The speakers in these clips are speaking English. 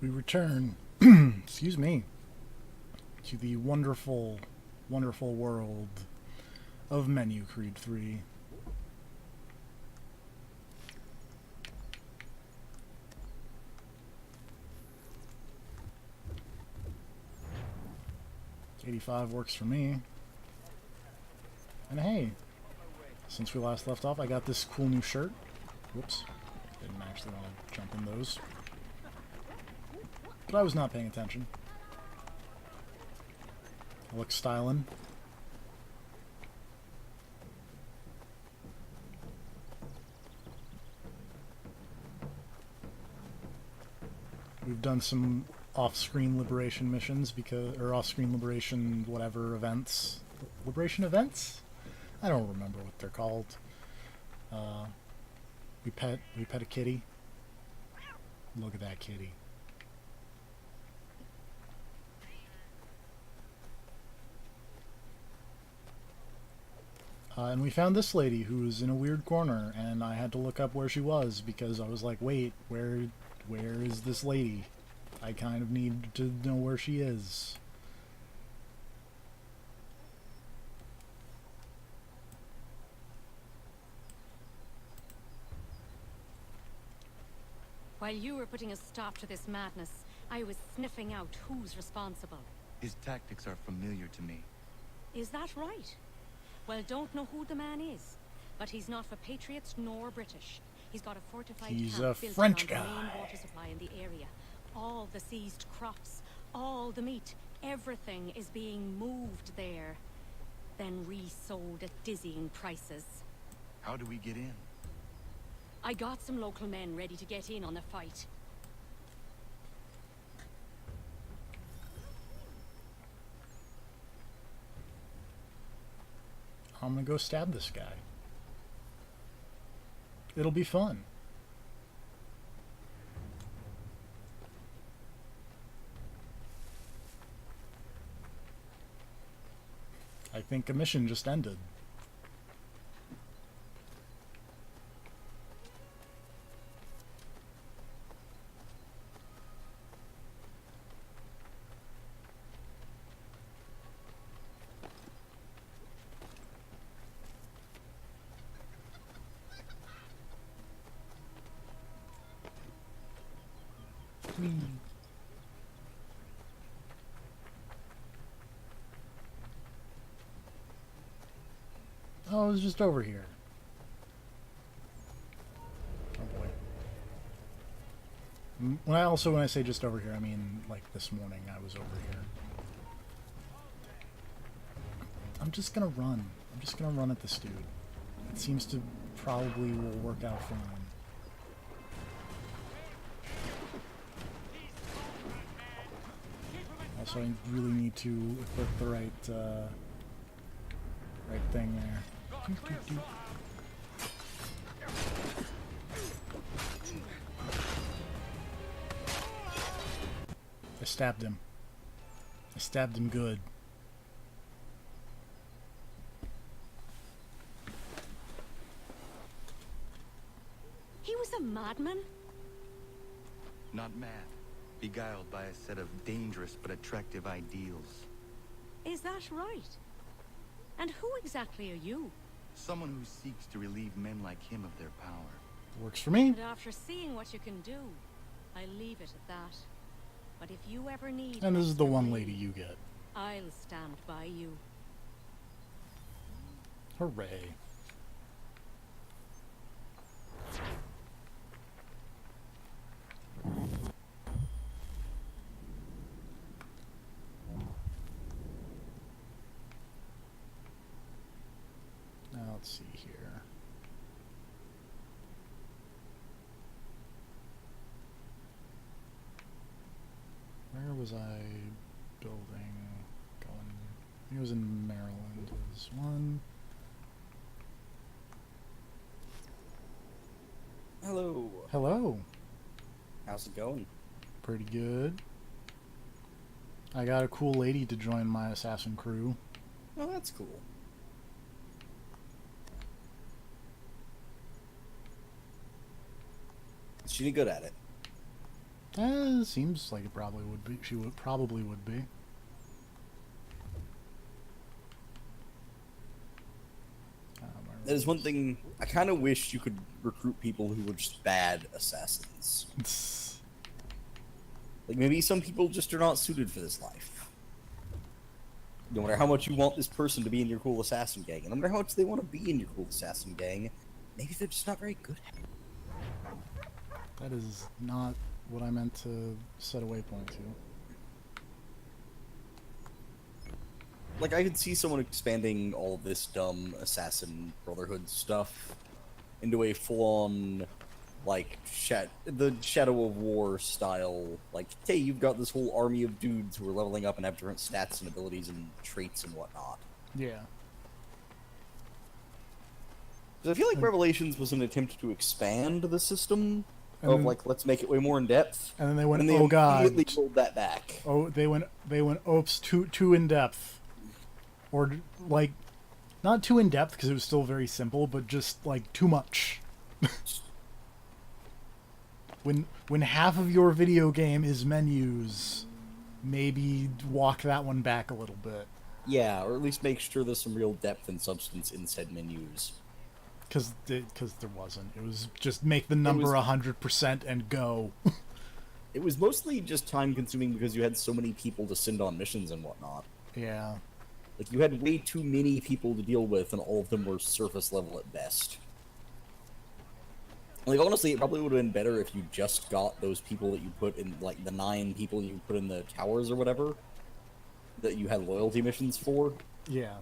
we return, excuse me, to the wonderful, wonderful world of Menu Creed 3. $85 works for me. And hey, since we last left off, I got this cool new shirt. Whoops. Didn't actually want to jump in those. But I was not paying attention. I look styling. We've done some off-screen liberation missions or off-screen liberation whatever events. Liberation events? I don't remember what they're called. We pet a kitty. Look at that kitty. And we found this lady who was in a weird corner, and I had to look up where she was because I was like, wait, where is this lady? I kind of need to know where she is. While you were putting a stop to this madness, I was sniffing out who's responsible. His tactics are familiar to me. Is that right? Well, don't know who the man is, but he's not for Patriots nor British. He's got a fortified He's camp a built French around the guy. main water supply in the area. All the seized crops, all the meat, everything is being moved there, then resold at dizzying prices. How do we get in? I got some local men ready to get in on the fight. I'm gonna go stab this guy. It'll be fun. I think a mission just ended. Oh, it was just over here. Oh boy. When I say just over here, I mean like this morning I was over here. I'm just gonna run. I'm just gonna run at this dude. It seems to probably will work out fine. Also, I really need to equip the right thing there. I stabbed him. I stabbed him good. He was a madman? Not mad. Beguiled by a set of dangerous but attractive ideals. Is that right? And who exactly are you? Someone who seeks to relieve men like him of their power. Works for me. And after seeing what you can do, I leave it at that. But if you ever need... And this is the extra one aid, lady you get. I'll stand by you. Hooray. Now let's see here. Where was I building? Going. I think it was in Maryland. Was one. Hello. Hello. How's it going? Pretty good. I got a cool lady to join my assassin crew. Oh, that's cool. Is she good at it? Seems like it probably would be. She would probably would be. That is one thing. I kind of wish you could recruit people who were just bad assassins. Like, maybe some people just are not suited for this life. No matter how much you want this person to be in your cool assassin gang, and no matter how much they want to be in your cool assassin gang, maybe they're just not very good at it. That is not what I meant to set a waypoint to. Like, I could see someone expanding all this dumb Assassin Brotherhood stuff into a full-on, like, the Shadow of War style. Like, hey, you've got this whole army of dudes who are leveling up and have different stats and abilities and traits and whatnot. Yeah. Because I feel like Revelations was an attempt to expand the system And of, then- like, let's make it way more in-depth. And then they went, And they oh god. immediately pulled that back. Oh, they went, oops, too in depth. Or, like, not too in depth because it was still very simple, but just, like, too much. When half of your video game is menus, maybe walk that one back a little bit. Yeah, or at least make sure there's some real depth and substance in said menus. Because there wasn't. It was just make the number 100% and go. It was mostly just time-consuming because you had so many people to send on missions and whatnot. Yeah. Like, you had way too many people to deal with, and all of them were surface level at best. Like, honestly, it probably would have been better if you just got those people that you put in, like, the 9 people you put in the towers or whatever, that you had loyalty missions for. Yeah.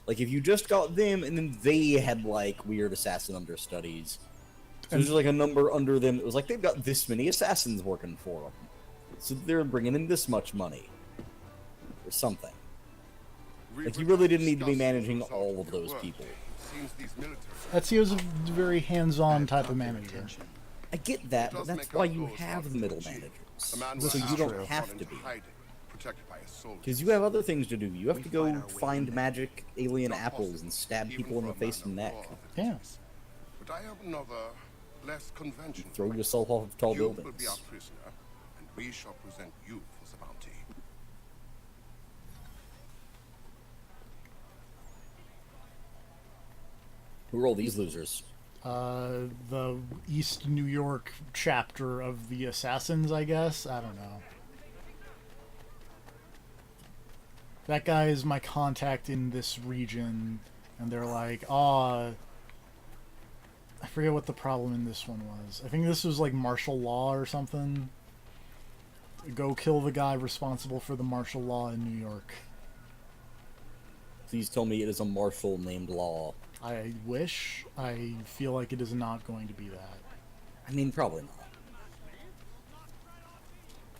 Like, if you just got them, and then they had, like, weird assassin understudies. So there's like a number under them that was like, they've got this many assassins working for them. So they're bringing in this much money. Or something. Like, you really didn't need to be managing all of those people. Ezio's a very hands-on type of manager. I get that, but that's why you have the middle managers. So you don't have to be. Because you have other things to do. You have to go find magic alien apples and stab people in the face and neck. Yeah. But I have another, less conventional. Throw yourself off of tall You will buildings. be our prisoner, and we shall present you for the bounty. Who are all these losers? The East New York chapter of the Assassins, I guess? I don't know. That guy is my contact in this region, and they're like, I forget what the problem in this one was. I think this was like martial law or something. Go kill the guy responsible for the martial law in New York. Please tell me it is a marshal named Law. I wish. I feel like it is not going to be that. I mean, probably not.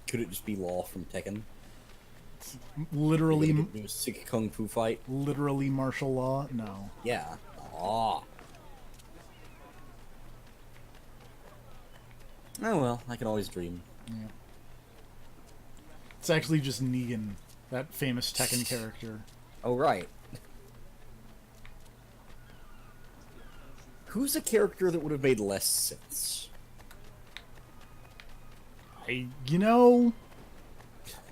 Could it just be Law from Tekken? Literally, Do a sick kung fu fight? literally martial law? No. Yeah. Ah. Oh well, I can always dream. Yeah. It's actually just Negan, that famous Tekken character. Oh right. Who's a character that would have made less sense?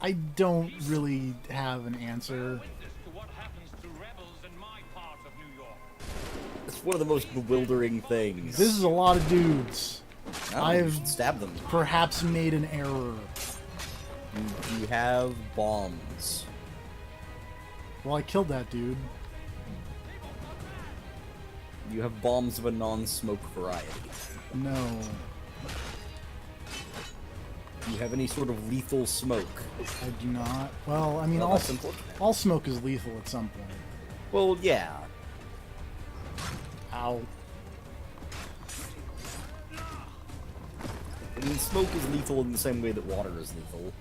I don't really have an answer. It's one of the most bewildering things. This is a lot of dudes. Oh, I've- you should stab them. Perhaps made an error. You have bombs. Well, I killed that dude. You have bombs of a non-smoke variety. No. Do you have any sort of lethal smoke? I do not. Well, I mean, Well, all, that's unfortunate. all smoke is lethal at some point. Well, yeah. Ow. I mean, smoke is lethal in the same way that water is lethal,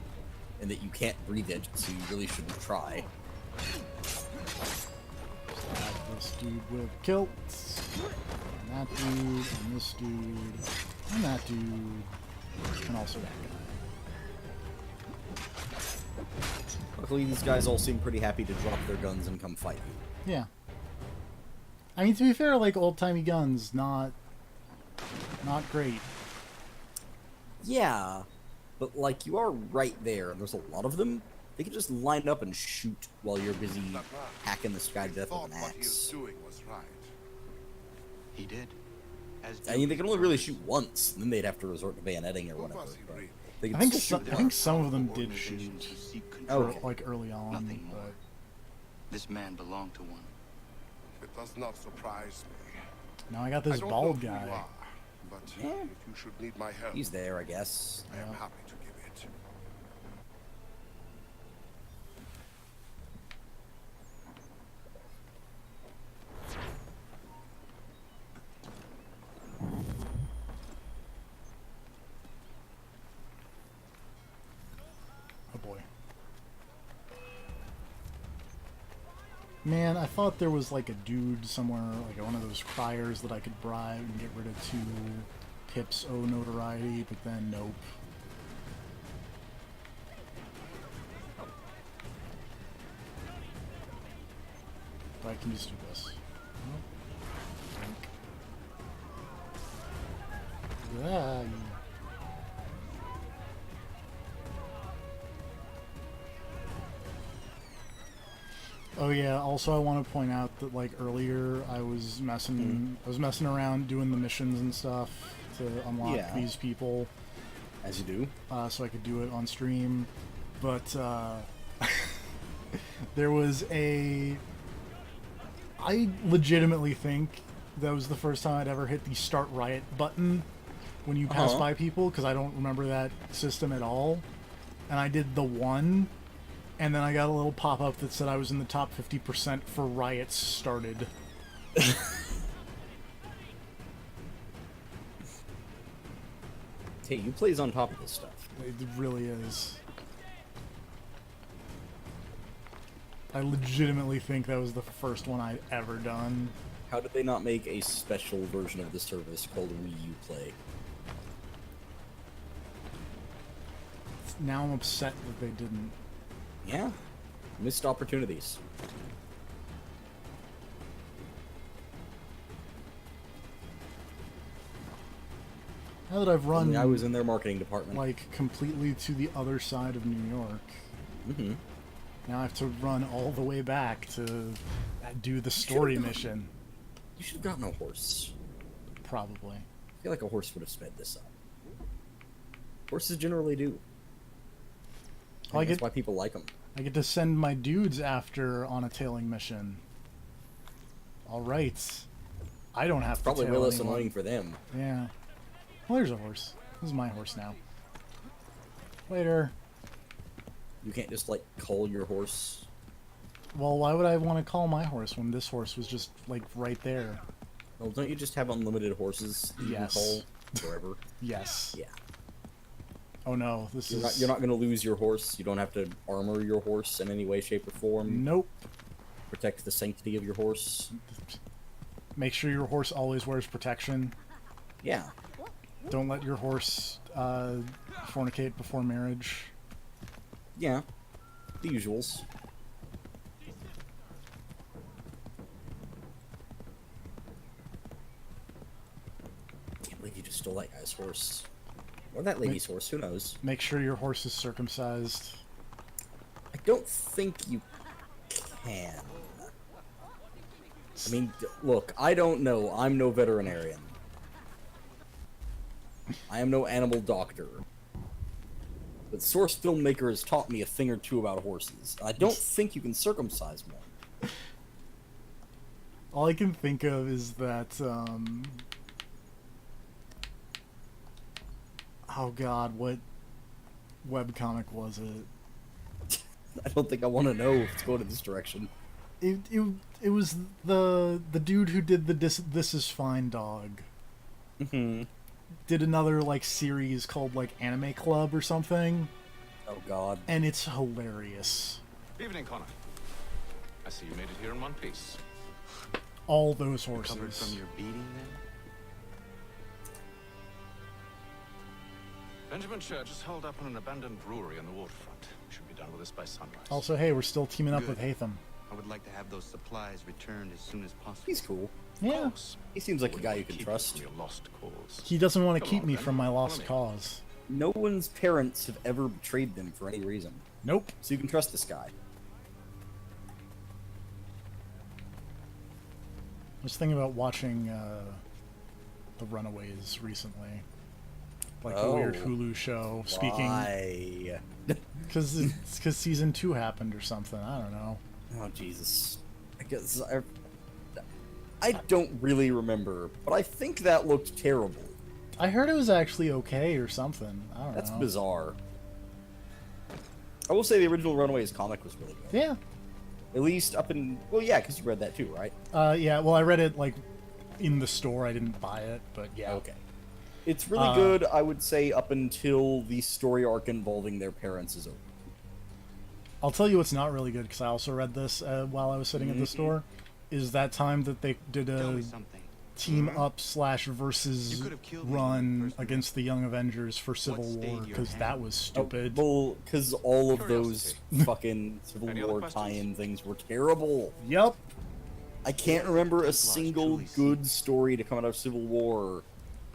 and that you can't breathe it, so you really shouldn't try. Stab this dude with kilts. And that dude, and this dude, and that dude, and also that guy. Luckily, these guys all seem pretty happy to drop their guns and come fight you. Yeah. I mean, to be fair, like, old-timey guns, not great. Yeah. But like you are right there, and there's a lot of them. They can just line up and shoot while you're busy That man, hacking the sky to death thought with an what he was axe. doing was right. He did. As I mean, they can only really Duke shoot once, and then they'd have to resort to bayoneting or Who whatever. was he but really? they can I think still shoot I think there. some of them did organizations shoot, who seek control. Okay. like early on. Nothing more. But This man belonged to one. It does not surprise me. now I got I this don't bald know who you guy. are, but Yeah. if you should need my help, He's there, I guess. I am Yeah. happy to give it. Oh boy. Man, I thought there was like a dude somewhere, like one of those criers that I could bribe and get rid of 2 pips O notoriety, but then nope. But I can just do this. Yeah. Oh yeah, also I want to point out that like earlier I was messing around doing the missions and stuff to unlock Yeah. these people As you do. so I could do it on stream. But there was I legitimately think that was the first time I'd ever hit the start riot button when you pass by people, because I don't remember that system at all. And I did the 1, and then I got a little pop-up that said I was in the top 50% for riots started. Hey, you plays on top of this stuff. It really is. I legitimately think that was the first one I'd ever done. How did they not make a special version of the service called Wii U Play? Now I'm upset that they didn't. Yeah. Missed opportunities. Now that I've run I was in their marketing department. like completely to the other side of New York, Mm-hmm. now I have to run all the way back to do the story mission. You should have gotten a horse. Probably. I feel like a horse would have sped this up. Horses generally do. Well, I That's get why people like them. I get to send my dudes after on a tailing mission. All right, I don't have Probably to way tail less anyone. annoying for them. Yeah. Well, there's a horse. This is my horse now. Later. You can't just like call your horse. Well, why would I want to call my horse when this horse was just like right there? Well, don't you just have unlimited horses that you can Yes. call forever? Yes. Yeah. Oh no, this You're is. not going to lose your horse. You don't have to armor your horse in any way, shape, or form. Nope. Protect the sanctity of your horse. Make sure your horse always wears protection. Yeah. Don't let your horse fornicate before marriage. Yeah. The usuals. Can't believe you just stole that guy's horse. Or that lady's horse, who knows? Make sure your horse is circumcised. I don't think you can. I mean, look, I don't know. I'm no veterinarian. I am no animal doctor. But Source Filmmaker has taught me a thing or two about horses. I don't think you can circumcise one. All I can think of is that, oh god, what webcomic was it? I don't think I want to know if it's going in this direction. It was the dude who did the This Is Fine dog. Mm-hmm. Did another, like, series called, like, Anime Club or something, Oh god. and it's hilarious. Evening, Connor. I see you made it here in one piece. All those Covered horses. from your beating then? Benjamin Church is holed up in an abandoned brewery on the waterfront. We should be done with this by sunrise. Also, hey, we're still teaming up Good. with Hatham. I would like to have those supplies returned as soon as possible. He's cool. Of Yeah. course. He seems like a We guy will you can keep trust. from your lost cause. He doesn't want to Come keep on, me then. from my Follow lost me. cause. no one's parents have ever betrayed them for any reason. Nope. So you can trust this guy. I was thinking about watching The Runaways recently. Like the weird Hulu show. Why? Because season 2 happened or something. I don't know. Oh, Jesus. I guess I don't really remember, but I think that looked terrible. I heard it was actually okay or something. I don't know. That's bizarre. I will say the original Runaways comic was really good. Yeah. At least up in... Well, yeah, because you read that too, right? Yeah, well, I read it, like, in the store. I didn't buy it, but yeah. Okay. It's really good, I would say, up until the story arc involving their parents is over. I'll tell you what's not really good, because I also read this while I was sitting at the store, is that time that they did a team-up / versus run against the Young Avengers for Civil War, because that was stupid. Well, because all of those fucking Civil War tie-in things were terrible. Yep. I can't remember a single good story to come out of Civil War.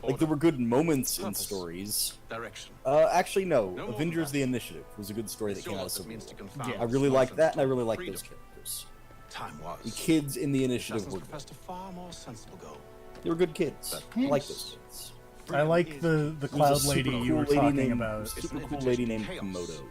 Like, there were good moments in stories. Direction. Actually, no. No more Avengers: The facts. Initiative was a good story that came out of Civil means to War. confound Yeah. I really liked that, and I really liked freedom. those characters. Time was. The kids in The Initiative Assassins were professed a far more sensible goal. they were good kids. I Yes. like those kids. I like the There's a cloud super lady cool you were lady talking named- about. Super It's cool an lady invitation named to chaos. Komodo.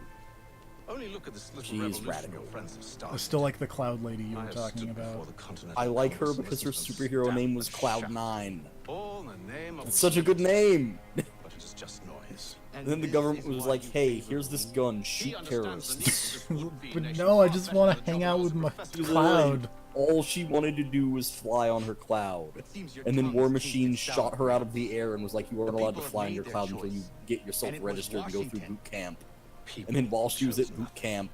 Only look at this little She's revolution radical. your friends have I started. still like the cloud lady you I were have talking stood before about. the Continental I like her Congress and because her listened to superhero them name stamp was and Cloud shout. 9. All in the name of It's such a good name. But it is just noise. And then the government was like, hey, here's this gun, shoot terrorists. But no, I just want to hang out with my cloud. All she wanted to do was fly on her cloud. And then War Machine shot her out of the air and was like, you aren't allowed to fly on your cloud until you get yourself registered and go through boot camp. And then while she was at boot camp,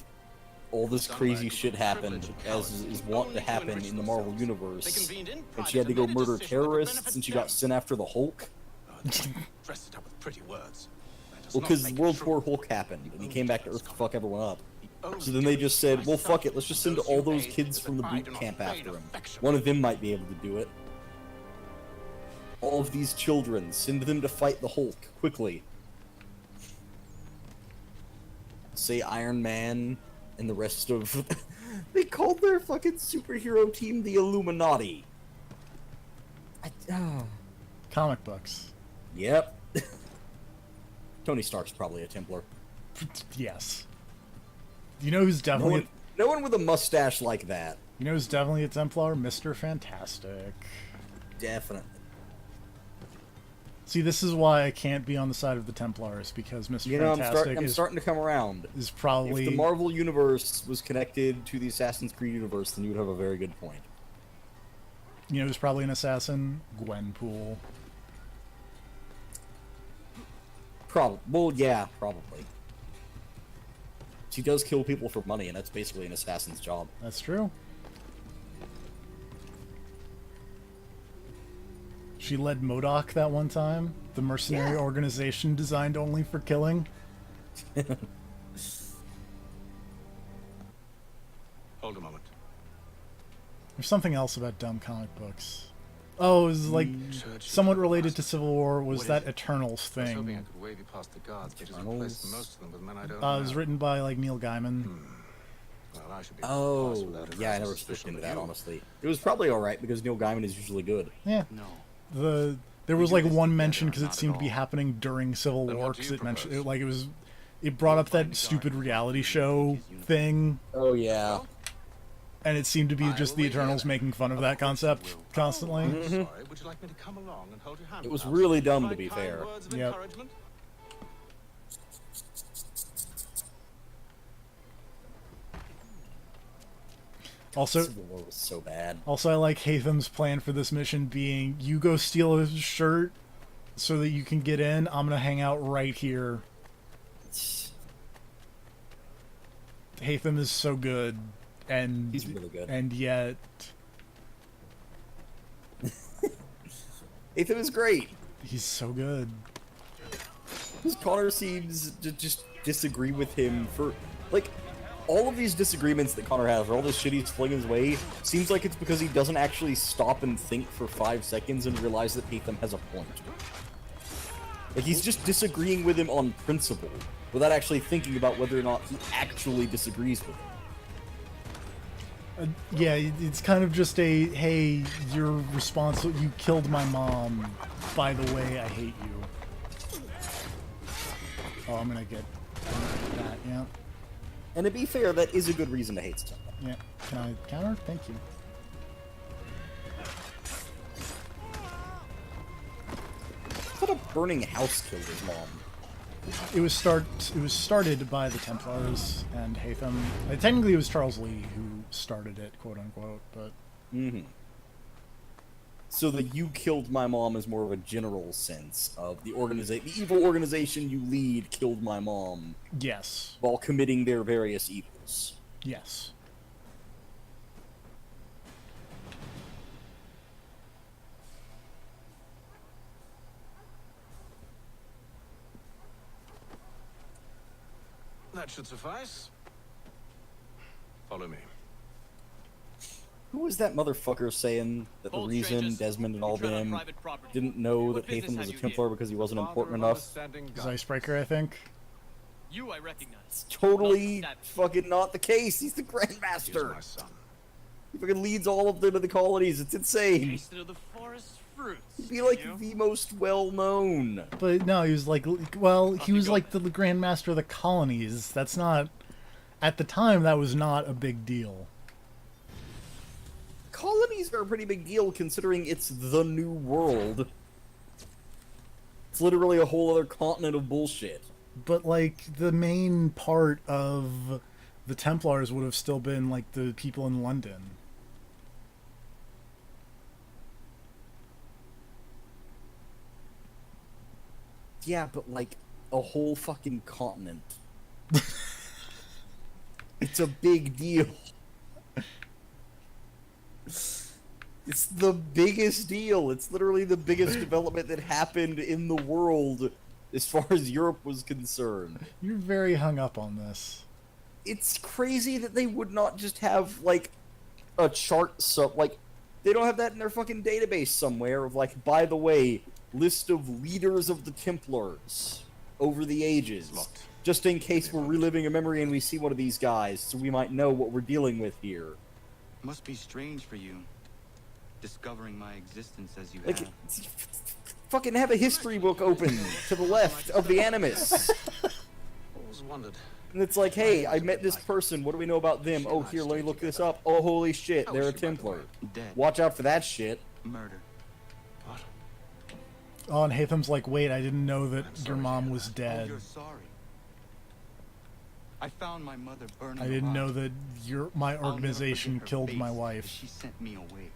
all this crazy shit happened, as is wont to happen in the Marvel Universe. And she had to go murder terrorists, and she got sent after the Hulk. Dress it up with pretty words. Well, because World War Hulk happened, and he came back to Earth to fuck everyone up. So then they just said, well, fuck it, let's just send all those kids from the boot camp after him. One of them might be able to do it. All of these children, send them to fight the Hulk, quickly. Say Iron Man and the rest of... They called their fucking superhero team the Illuminati. Comic books. Yep. Tony Stark's probably a Templar. Yes. You know who's definitely No one with a mustache like that. you know who's definitely a Templar? Mr. Fantastic. Definitely. See, this is why I can't be on the side of the Templars, because Mr. You know, Fantastic I'm is starting to come around. probably If the Marvel Universe was connected to the Assassin's Creed universe, then you would have a very good point. you know who's probably an assassin? Gwenpool. Well, yeah, probably. She does kill people for money, and that's basically an assassin's job. That's true. She led MODOK that one time, the mercenary organization designed only for killing. Hold a moment. There's something else about dumb comic books. Oh, it was like somewhat related to Civil War. Was that Eternals I was hoping I thing? could wave you past the guards, but he's Eternals? replaced most of them with men I don't It know. was written by like Neil Gaiman. Well, I should be Oh, passed without yeah, I arousing never suspicion, switched into but that, you- honestly. It was probably alright, because Neil Gaiman is usually good. Yeah. No. There was do like this one together, mention because it not at seemed to be all. happening during Civil Then War what do because you it mentioned propose? it brought up that stupid reality show thing, Oh, yeah. and it seemed to be I just will the wait here Eternals then. making fun of that concept constantly. I'm sorry. Would you like me to come along and hold your hand? It was perhaps? really dumb, to Provide be kind fair. words of Yep. encouragement? Also, Civil War was so bad. I like Hatham's plan for this mission being you go steal a shirt so that you can get in. I'm gonna hang out right here. Hatham is so good, and He's really good. and yet Ethan is great. he's so good. Because Connor seems to just disagree with him for, like, all of these disagreements that Connor has, or all this shit he's flinging his way, seems like it's because he doesn't actually stop and think for 5 seconds and realize that Hatham has a point. Like, he's just disagreeing with him on principle, without actually thinking about whether or not he actually disagrees with him. Yeah, it's kind of just a, hey, you're responsible. You killed my mom. By the way, I hate you. Oh, I'm gonna get that. Yeah. And to be fair, that is a good reason to hate stuff. Yeah. Can I counter? Thank you. I thought a burning house killed his mom. It was started by the Templars and Hatham. Technically, it was Charles Lee who started it, quote unquote. But so the "you killed my mom" is more of a general sense of the evil organization you lead killed my mom. yes, While committing their various evils. yes. That should suffice. Follow me. Who was that motherfucker saying that the Hold, reason strangers. Desmond and We all tread on them private property. didn't know What that business Hatham was a have you Templar here? because he wasn't Father important of enough? understanding It's God. Icebreaker, I think. You I recognize. It's totally Not that- fucking not the case. He's the He is Grandmaster. my son. He fucking leads all of them to the colonies. It's insane. Tasted of the forest fruits. He'd be like you? the most well-known. But no, he was like, well, he you was go like the then. Grandmaster of the colonies. That's not, at the time, that was not a big deal. Colonies are a pretty big deal considering it's the new world. It's literally a whole other continent of bullshit. But like the main part of the Templars would have still been like the people in London. Yeah, but like a whole fucking continent. It's a big deal. It's the biggest deal. It's literally the biggest development that happened in the world as far as Europe was concerned. You're very hung up on this. It's crazy that they would not just have like a chart like they don't have that in their fucking database somewhere of like, by the way, list of leaders of the Templars over the ages. Locked. Just in case we're reliving a memory and we see one of these guys, so we might know what we're dealing with here. Must be strange for you, discovering my existence as you Like, have. fucking have a history book open to the left of the Animus. Always wondered. And it's like, hey, I met this person. What do we know about them? Oh, here, let me look this up. Oh, holy shit, they're a Templar. Dead. Watch out for that shit. Murder. What? Oh, and Hatham's like, wait, I didn't know that I'm your sorry to mom hear was Oh, dead. you're sorry. I found my mother burning I didn't know alive. that my I'll never organization forget her killed my face as wife. She sent me away.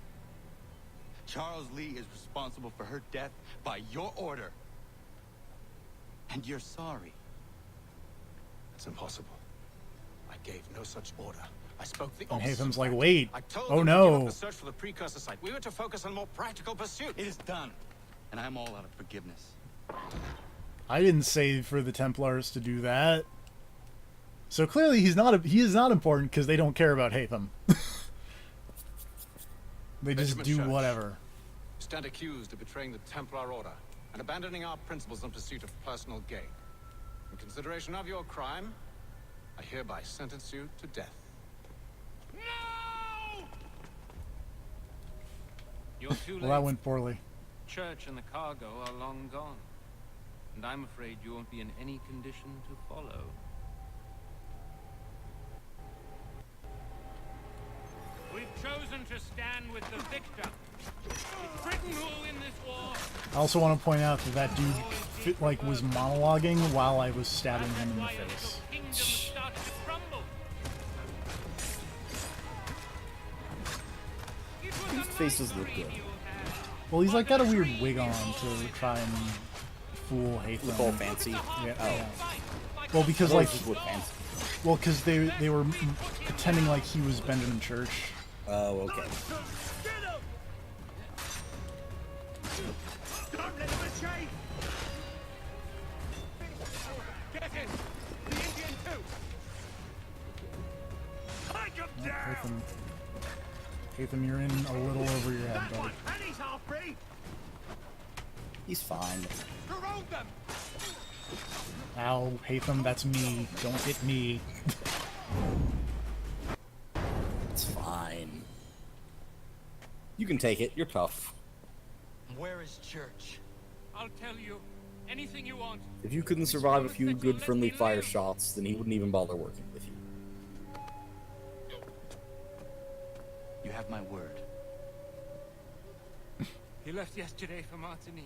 Charles Lee is responsible for her death by your order. And you're sorry. It's impossible. I gave no such order. I spoke the And opposite. Hatham's like, fact. wait, I told oh them to give up no. the search for the precursor site. We were to focus on more practical pursuit. It is done. And I'm all out of forgiveness. I didn't say for the Templars to do that. So clearly he is not important because they don't care about Hatham. They just Benjamin do Church. whatever. Stand accused of betraying the Templar Order and abandoning our principles in pursuit of personal gain. In consideration of your crime, I hereby sentence you to death. No! You're too late. Well, that went poorly. Church and the cargo are long gone. And I'm afraid you won't be in any condition to follow. We've chosen to stand with the victor. It's Britain who will win this war. I also want to point out that that dude was monologuing while I was stabbing And him in the that's why a little face. kingdom starts to crumble. It was a His faces nice look dream good. you had. Well, he's like got a weird wig on to try and fool Look all Hatham. fancy. Yeah, Oh. yeah. Well, because Well, like, just look fancy. well, because they were pretending like he was Benjamin Church. Oh, okay. Don't let him escape! Get him! The Indian too! Take him down! Hatham, you're in a little over your head, bud. And he's half free! He's fine. Corrode them! Ow, Hatham, that's me. Don't hit me. It's fine. You can take it. You're tough. Where is Church? I'll tell you. Anything you want. If you couldn't survive a few good friendly fire shots, then he wouldn't even bother working with you. You have my word. He left yesterday for Martinique.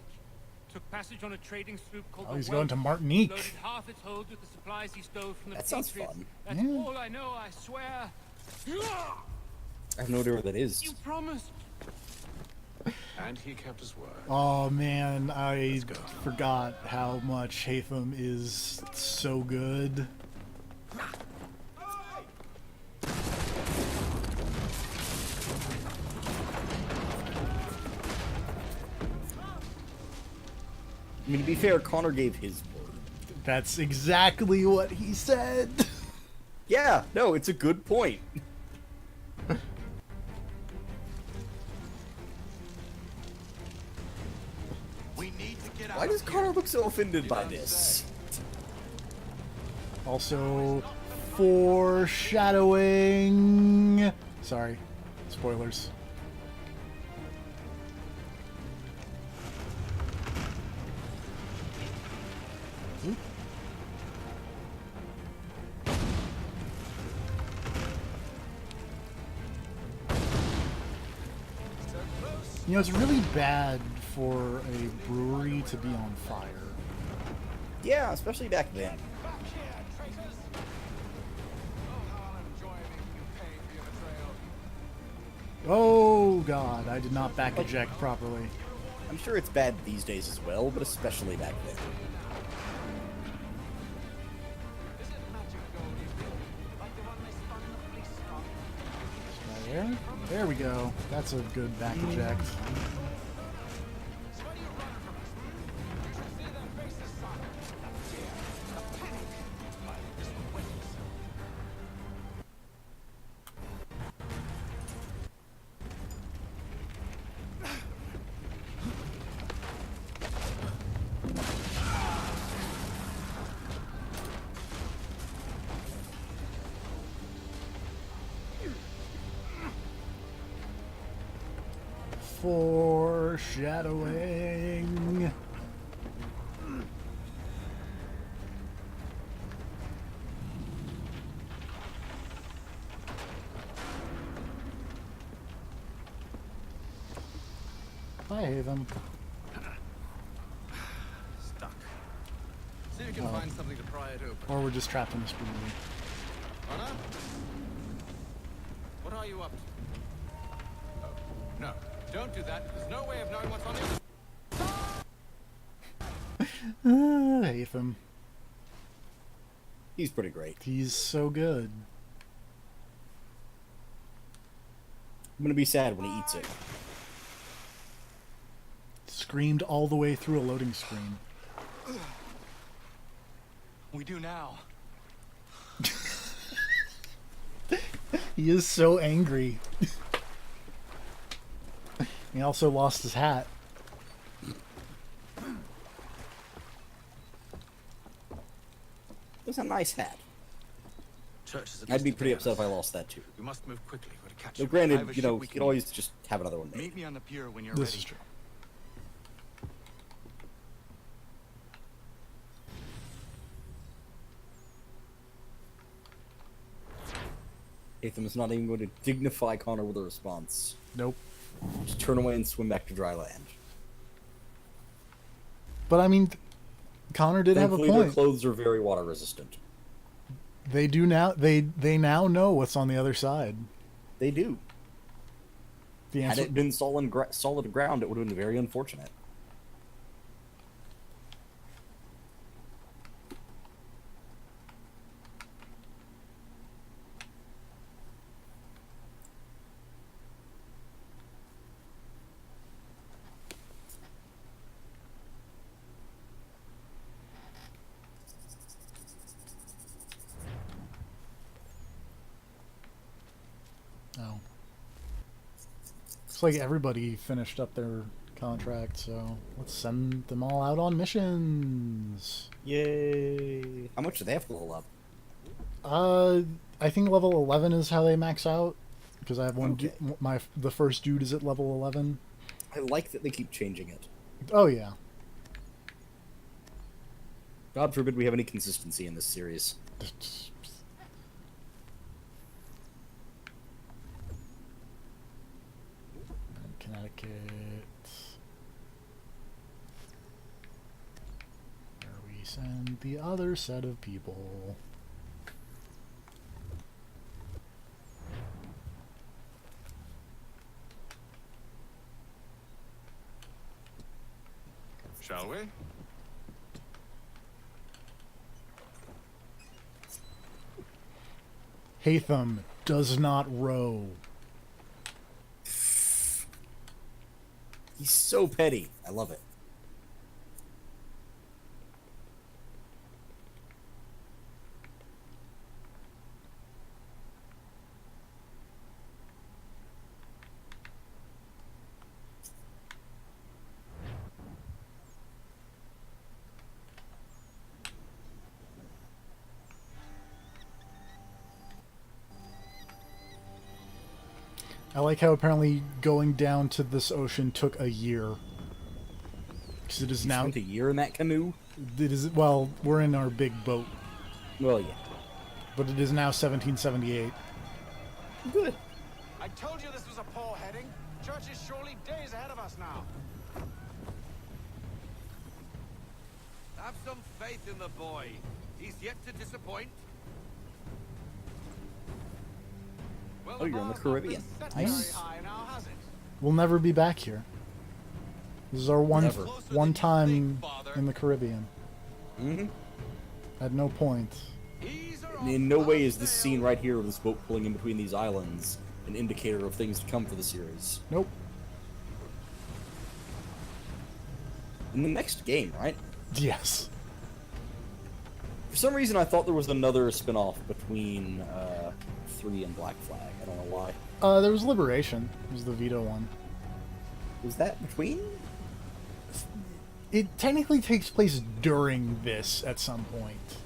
Took passage on a trading sloop called Oh, the he's going to Welsh. Martinique. Loaded half its hold with the supplies he stole from the That sounds Patriots. fun. That's Yeah. all I know, I swear. I have no idea what that is. You promised. And he kept his word. Oh man, I forgot how much Hatham is so good. I mean, to be fair, Connor gave his word. That's exactly what he said. Yeah, no, it's a good point. We need to get out Why of does here. Connor look so offended by this? Also, foreshadowing. Sorry, spoilers. Oop. You know, it's really bad for a brewery to be on fire. Yeah, especially back then. Back here, traitors! Oh, how I'll enjoy making you pay for your betrayal. Oh god, I did not back eject properly. I'm sure it's bad these days as well, but especially back then. Is it magic gold you think? Like the one they spun in the police stock? Right there? There we go. That's a good back eject. So where do you run from us? You should see their faces, son. The fear, the panic. My is the witness. Foreshadowing. Hi, Haven. Stuck. See if you can find something to pry it open. Or we're just trapped in this brewery. Connor? What are you up to? Oh, no. Don't do that. There's no way of knowing what's on the other. Hatham. He's pretty great. He's so good. I'm gonna be sad when he eats it. Screamed all the way through a loading screen. We do now. He is so angry. He also lost his hat. It's a nice hat. Church is at I'd least be a pretty day upset if I ahead. lost that too. We must move quickly. We're to catch Though him. I have granted, a you ship know, we you can could always just have another one made. Meet me on the pier when you're This ready. is true. Hatham is not even going to dignify Connor with a response. Nope. Just turn away and swim back to dry land. But I mean, Connor did have a Thankfully, their point. clothes are very water resistant. They do now. They now know what's on the other side. They do. The Had answer. it been solid ground, it would have been very unfortunate. Oh. Looks like everybody finished up their contract, so let's send them all out on missions. Yay! How much do they have to level up? I think level 11 is how they max out, because I have one. Okay. The first dude is at level 11. I like that they keep changing it. Oh yeah. God forbid we have any consistency in this series. Connecticut. Where we send the other set of people. Shall we? Hatham does not row. He's so petty. I love it. I like how apparently going down to this ocean took a year. Because it is now. Spent a year in that canoe? It is, well, we're in our big boat, Well, yeah. but it is now 1778. Good. I told you this was a poor heading. Church is surely days ahead of us now. Have some faith in the boy. He's yet to disappoint. Well, Oh, you're in the bar's not been Caribbean. set Nice. very high now, has it? We'll never be back here. This is our Never. one time in the Caribbean. Mm-hmm. At no point. Ease her off, In no way is full this sail. scene right here of this boat pulling in between these islands an indicator of things to come for the series. Nope. In the next game, right? Yes. For some reason, I thought there was another spin-off between 3 and Black Flag. I don't know why. There was Liberation. It was the Vito one. Was that between? It technically takes place during this at some point.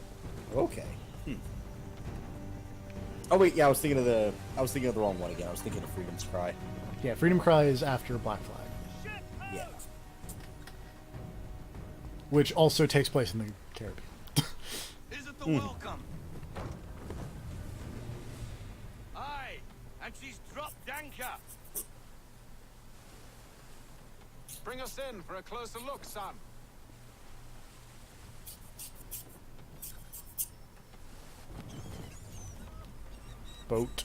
Okay. Oh wait, yeah, I was thinking of the wrong one again. I was thinking of Freedom's Cry. Yeah, Freedom Cry is after Black Flag, Yeah. which also takes place in the Caribbean. Isn't the welcome? Aye, and she's dropped anchor. Bring us in for a closer look, son. Boat.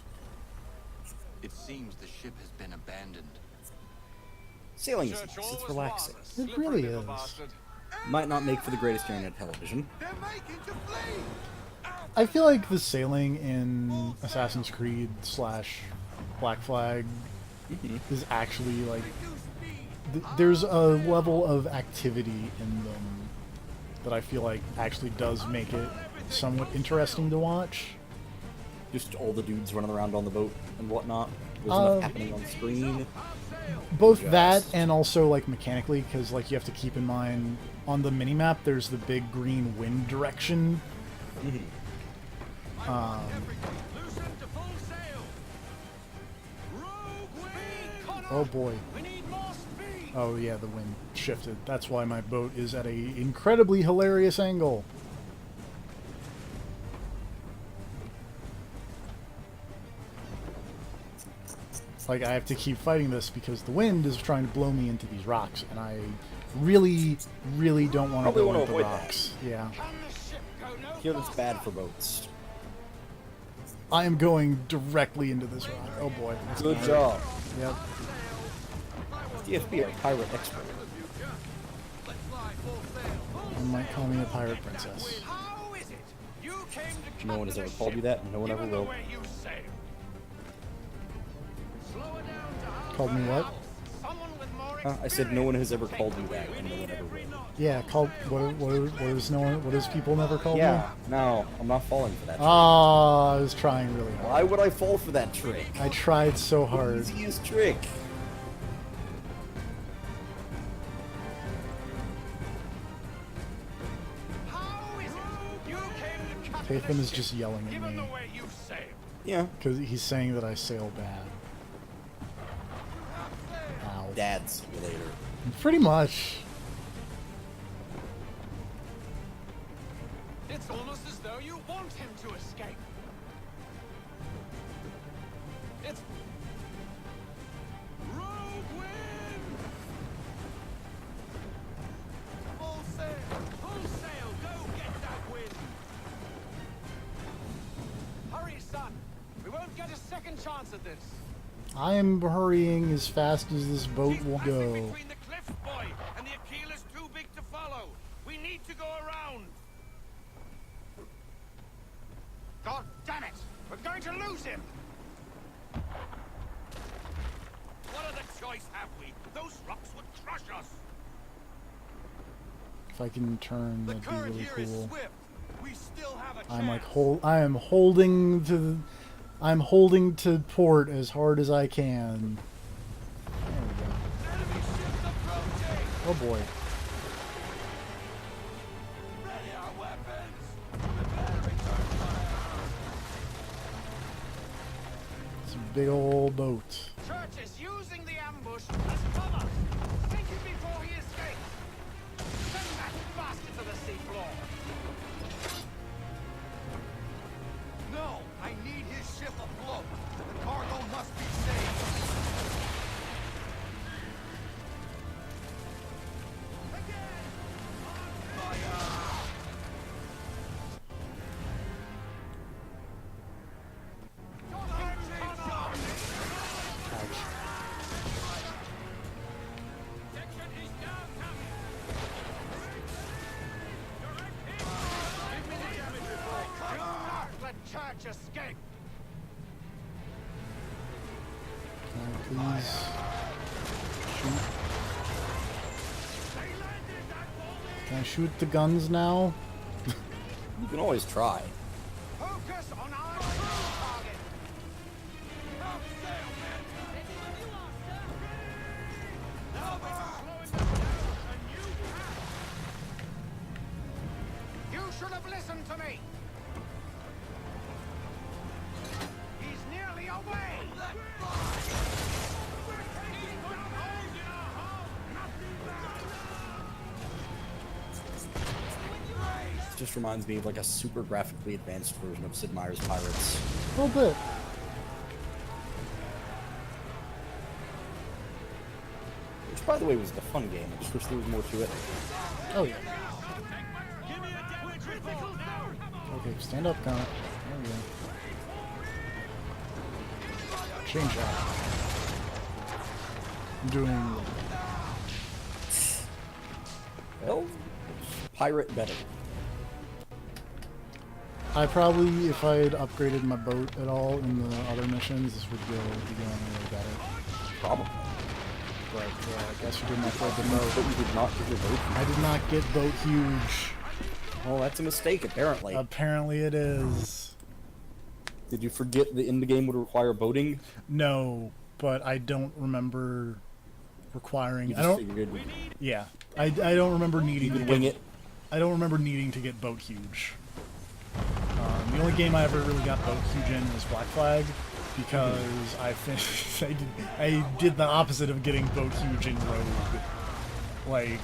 It seems the ship has been abandoned. Sailing is Church nice. It's always relaxing. was a It slippery really little is. bastard. Might not make for the greatest internet television. They're making to flee. I feel like the sailing in Assassin's Creed / Black Flag is actually like there's a level of activity in them that I feel like actually does make it somewhat interesting to watch. Just all the dudes running around on the boat and whatnot. There's enough happening on screen. Both Yes. that and also like mechanically, because like you have to keep in mind on the minimap there's the big green wind direction. Loosen to full sail. Rogue speed, Connor. Oh boy. We need more speed. Oh yeah, the wind shifted. That's why my boat is at a incredibly hilarious angle. Like I have to keep fighting this because the wind is trying to blow me into these rocks, and I really, really don't want to Probably go wanna into the avoid that. rocks. Yeah, Can the ship go no Here, that's faster? bad for boats. I am going directly into this rock. Oh boy. that's Good gonna job. hurt. Yep. DFB, our pirate expert. Let's fly full sail. You might call me a pirate princess. How is it? You came to No one has ever called you that, and no one ever will. you sail. Slow her down to half Called me what? Someone with more I said no one has ever called you that, and no one ever will. Yeah, called what is people never called me? Yeah, no, I'm not falling for that trick. Ah, I was trying really hard. Why would I fall for that trick? I tried so hard. Easiest trick. Tathan is just yelling at Given the me way you've sailed, Yeah. because he's saying that I sail bad. Ow. Dad simulator. Pretty much. It's almost as though you want him to escape. It's rogue wind. full sail! Full sail! Go get that wind! Hurry, son. We won't get a second chance at this. I am hurrying as fast as this boat She's will passing go. between the cliffs, boy, and the Aquila's too big to follow. We need to go around. God damn it! We're going to lose him. What other choice have we? Those rocks would crush us. If I can turn, The that'd be current really here is cool. swift. We still have a chance. I'm like I'm holding to port as hard as I can. There we go. Enemy ships approaching. Oh boy. Ready our weapons. Prepare return fire. It's a big old boat. Church is using the ambush as cover. Sink him before he escapes. Send that bastard to the seafloor. No, I need his ship afloat. The cargo must be saved. Again! On fire! Do not let Church escape. Can I please shoot? Can I shoot the guns now? You can always try. Focus on our true target. Up sail, men! Now we're slowing them down a new path. You should have listened to me. He's nearly away. It just reminds me of like a super graphically advanced version of Sid Meier's Pirates. A little bit. Which, by the way, was the fun game. I just wish there was more to it. Oh yeah. Give me a damage report now! Okay, stand up, Connor. There we go. Change that. I'm doing. Well, pirate better. I probably, if I had upgraded my boat at all in the other missions, this would be going really better. Probably. But I guess you didn't upgrade the But boat. you did not get your boat. I did not get boat huge. Well, that's a mistake, apparently. Apparently it is. Did you forget the end game would require boating? No, but I don't remember requiring. You I just don't. figured Yeah, I don't remember you needing to could get. wing it. I don't remember needing to get boat huge. The only game I ever really got boat huge in was Black Flag, because I finished. I did the opposite of getting boat huge in Rogue. Like,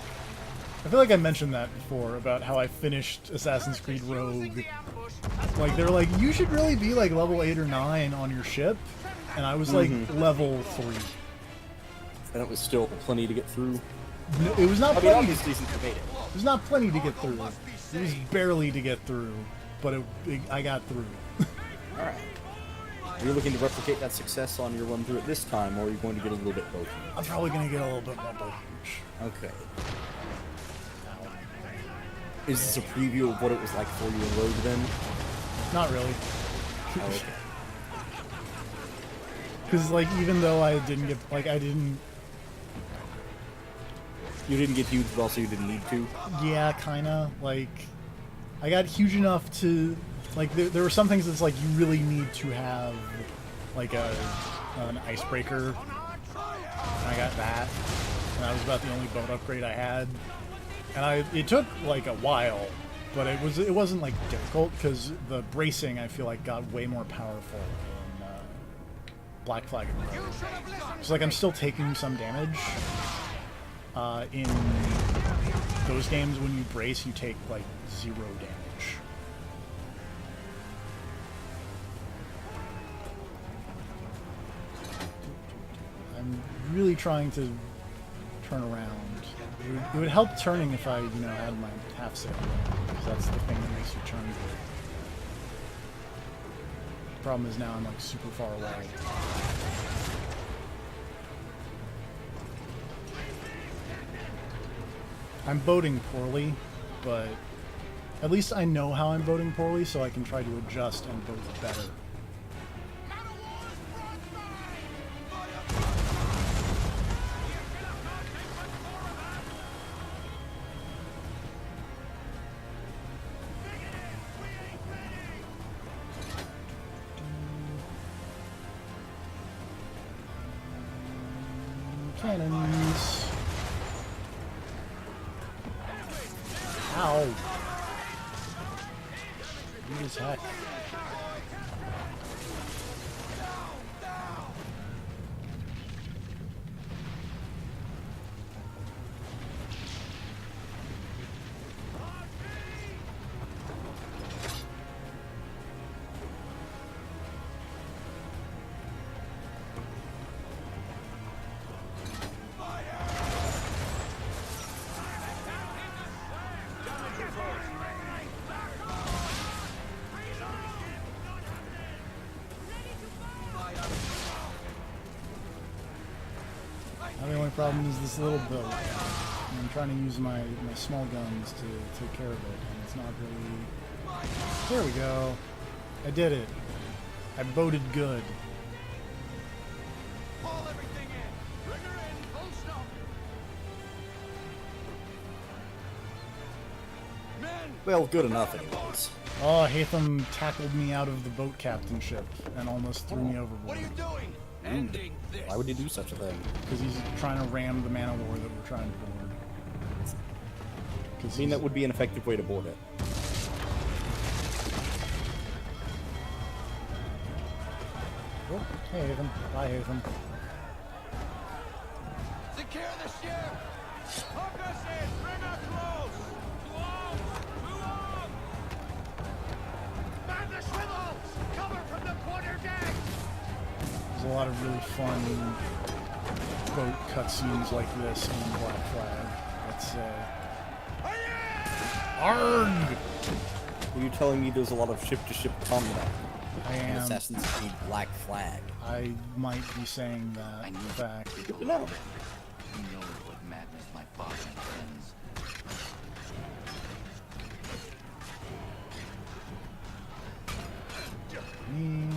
I feel like I mentioned that before about how I finished Assassin's Creed Rogue. Like, they were like, you should really be like level 8 or 9 on your ship, and I was like level 3. And it was still plenty to get through. No, it was not I mean, plenty. obviously, since you made it. It was not plenty to get through. It was barely to get through, but I got through. Alright. Are you looking to replicate that success on your run through it this time, or are you going to get a little bit both? I'm probably gonna get a little bit more boat huge. Okay. Is this a preview of what it was like for you in Rogue then? Not really, Oh, okay. because like even though I didn't get You didn't get huge, but also you didn't need to. yeah, kinda like I got huge enough to like there were some things that's like you really need to have like an icebreaker. And I got that, and that was about the only boat upgrade I had. And it took like a while but it wasn't like difficult because the bracing I feel like got way more powerful in Black Flag and Rogue. So like I'm still taking some damage. In those games, when you brace, you take like 0 damage. I'm really trying to turn around. It would help turning if I, had my half sail, because that's the thing that makes you turn good. The problem is now I'm like super far away. I'm boating poorly, but at least I know how I'm boating poorly, so I can try to adjust and boat better. Cannons. Ow. Weird as heck. The only problem is this little boat. And I'm trying to use my small guns to take care of it, and it's not really... There we go. I did it. I boated good. Haul everything in. Bring her in. Full stop. Men. Well, good enough, anyways. Oh, Hatham tackled me out of the boat captainship and almost threw me overboard. What are you doing? Ending this. Why would he do such a thing? Because he's trying to ram the man of war that we're trying to board. I mean, that would be an effective way to board it. Oh, hey, Hatham. Bye, Hatham. Secure the ship. Hook us in. Bring her close. To arms. Man the swivels. Cover from the quarterdeck. There's a lot of really fun boat cutscenes like this in Black Flag. Let's say. Arg! Are you telling me there's a lot of ship-to-ship combat I in am. Assassin's Creed Black Flag? I might be saying that. In fact, Good to know. Who knows what madness my father intends? me.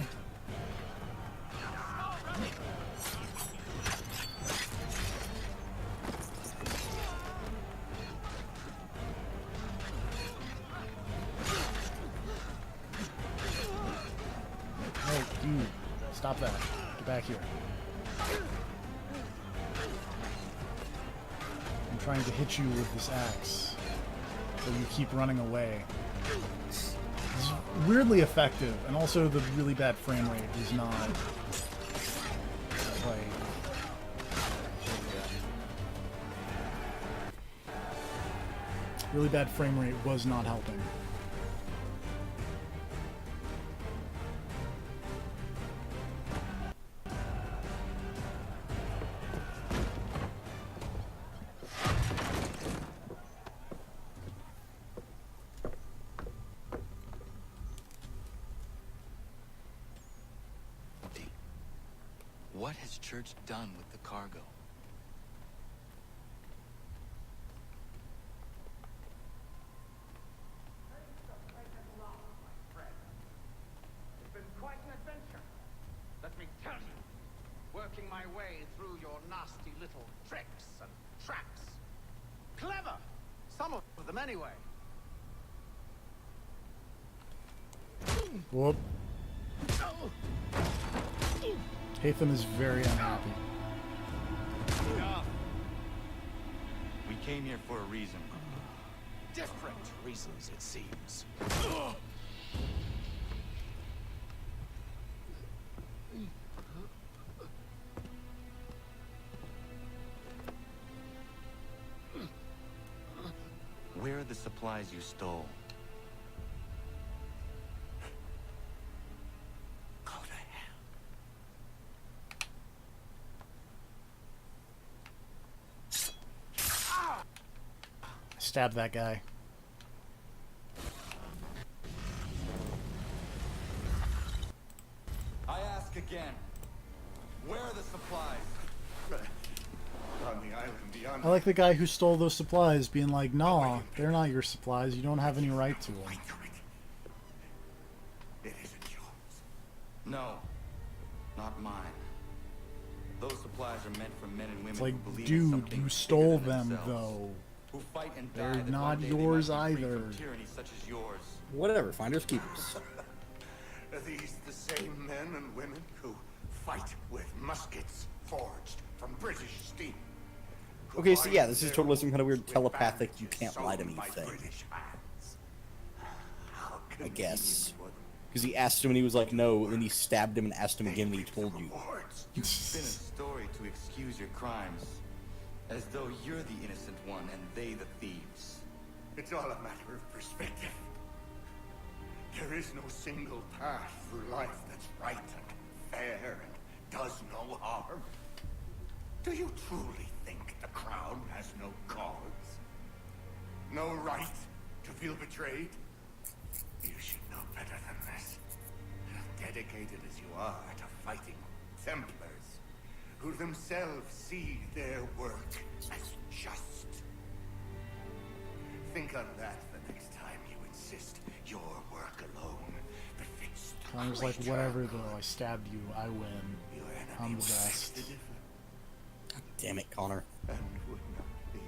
Oh, dude. Stop that. Get back here. I'm trying to hit you with this axe, but you keep running away. It's weirdly effective, and also the really bad frame rate is not like... Really bad frame rate was not helping. What has Church done with the cargo? It's been quite an adventure. Let me tell you, working my way through your nasty little tricks and traps. Clever! Some of them anyway. Whoop. Hatham is very unhappy. Enough. We came here for a reason. different reasons, it seems. Where are the supplies you stole? Go to hell. Stab that guy. I ask again. Where are the supplies? On the island beyond. I like the guy who stole those supplies being like, nah, they're not your supplies. You don't have any right to them. It isn't yours. No, not mine. Those supplies are meant for men and women It's like, who believe in dude, something you stole bigger than them, themselves, though. who fight and They're die that not one day they yours might be free either. from tyranny such as yours. Whatever, finders keepers. Are these the same men and women who fight with muskets forged from British steel? Who Okay, so bind yeah, this is their totally some kind of weird wounds with telepathic you bandages can't lie to me sewn by thing. British hands? How I guess. convenient for them. Because he asked him and he was like, no, and then he stabbed him and asked him again and he They reap told the you. rewards. You spin a story to excuse your crimes, as though you're the innocent one and they the thieves. It's all a matter of perspective. There is no single path through life that's right and fair and does no harm. Do you truly think the crown has no cause? No right to feel betrayed? You should know better than this. Dedicated as you are to fighting Templars, who themselves see their work as just. Think on that the next time you insist your work alone befits the Connor's like, greater whatever, good. though. I stabbed you. I win. Your enemy I'm the will best. beg to differ Damn it, Connor. and would not be.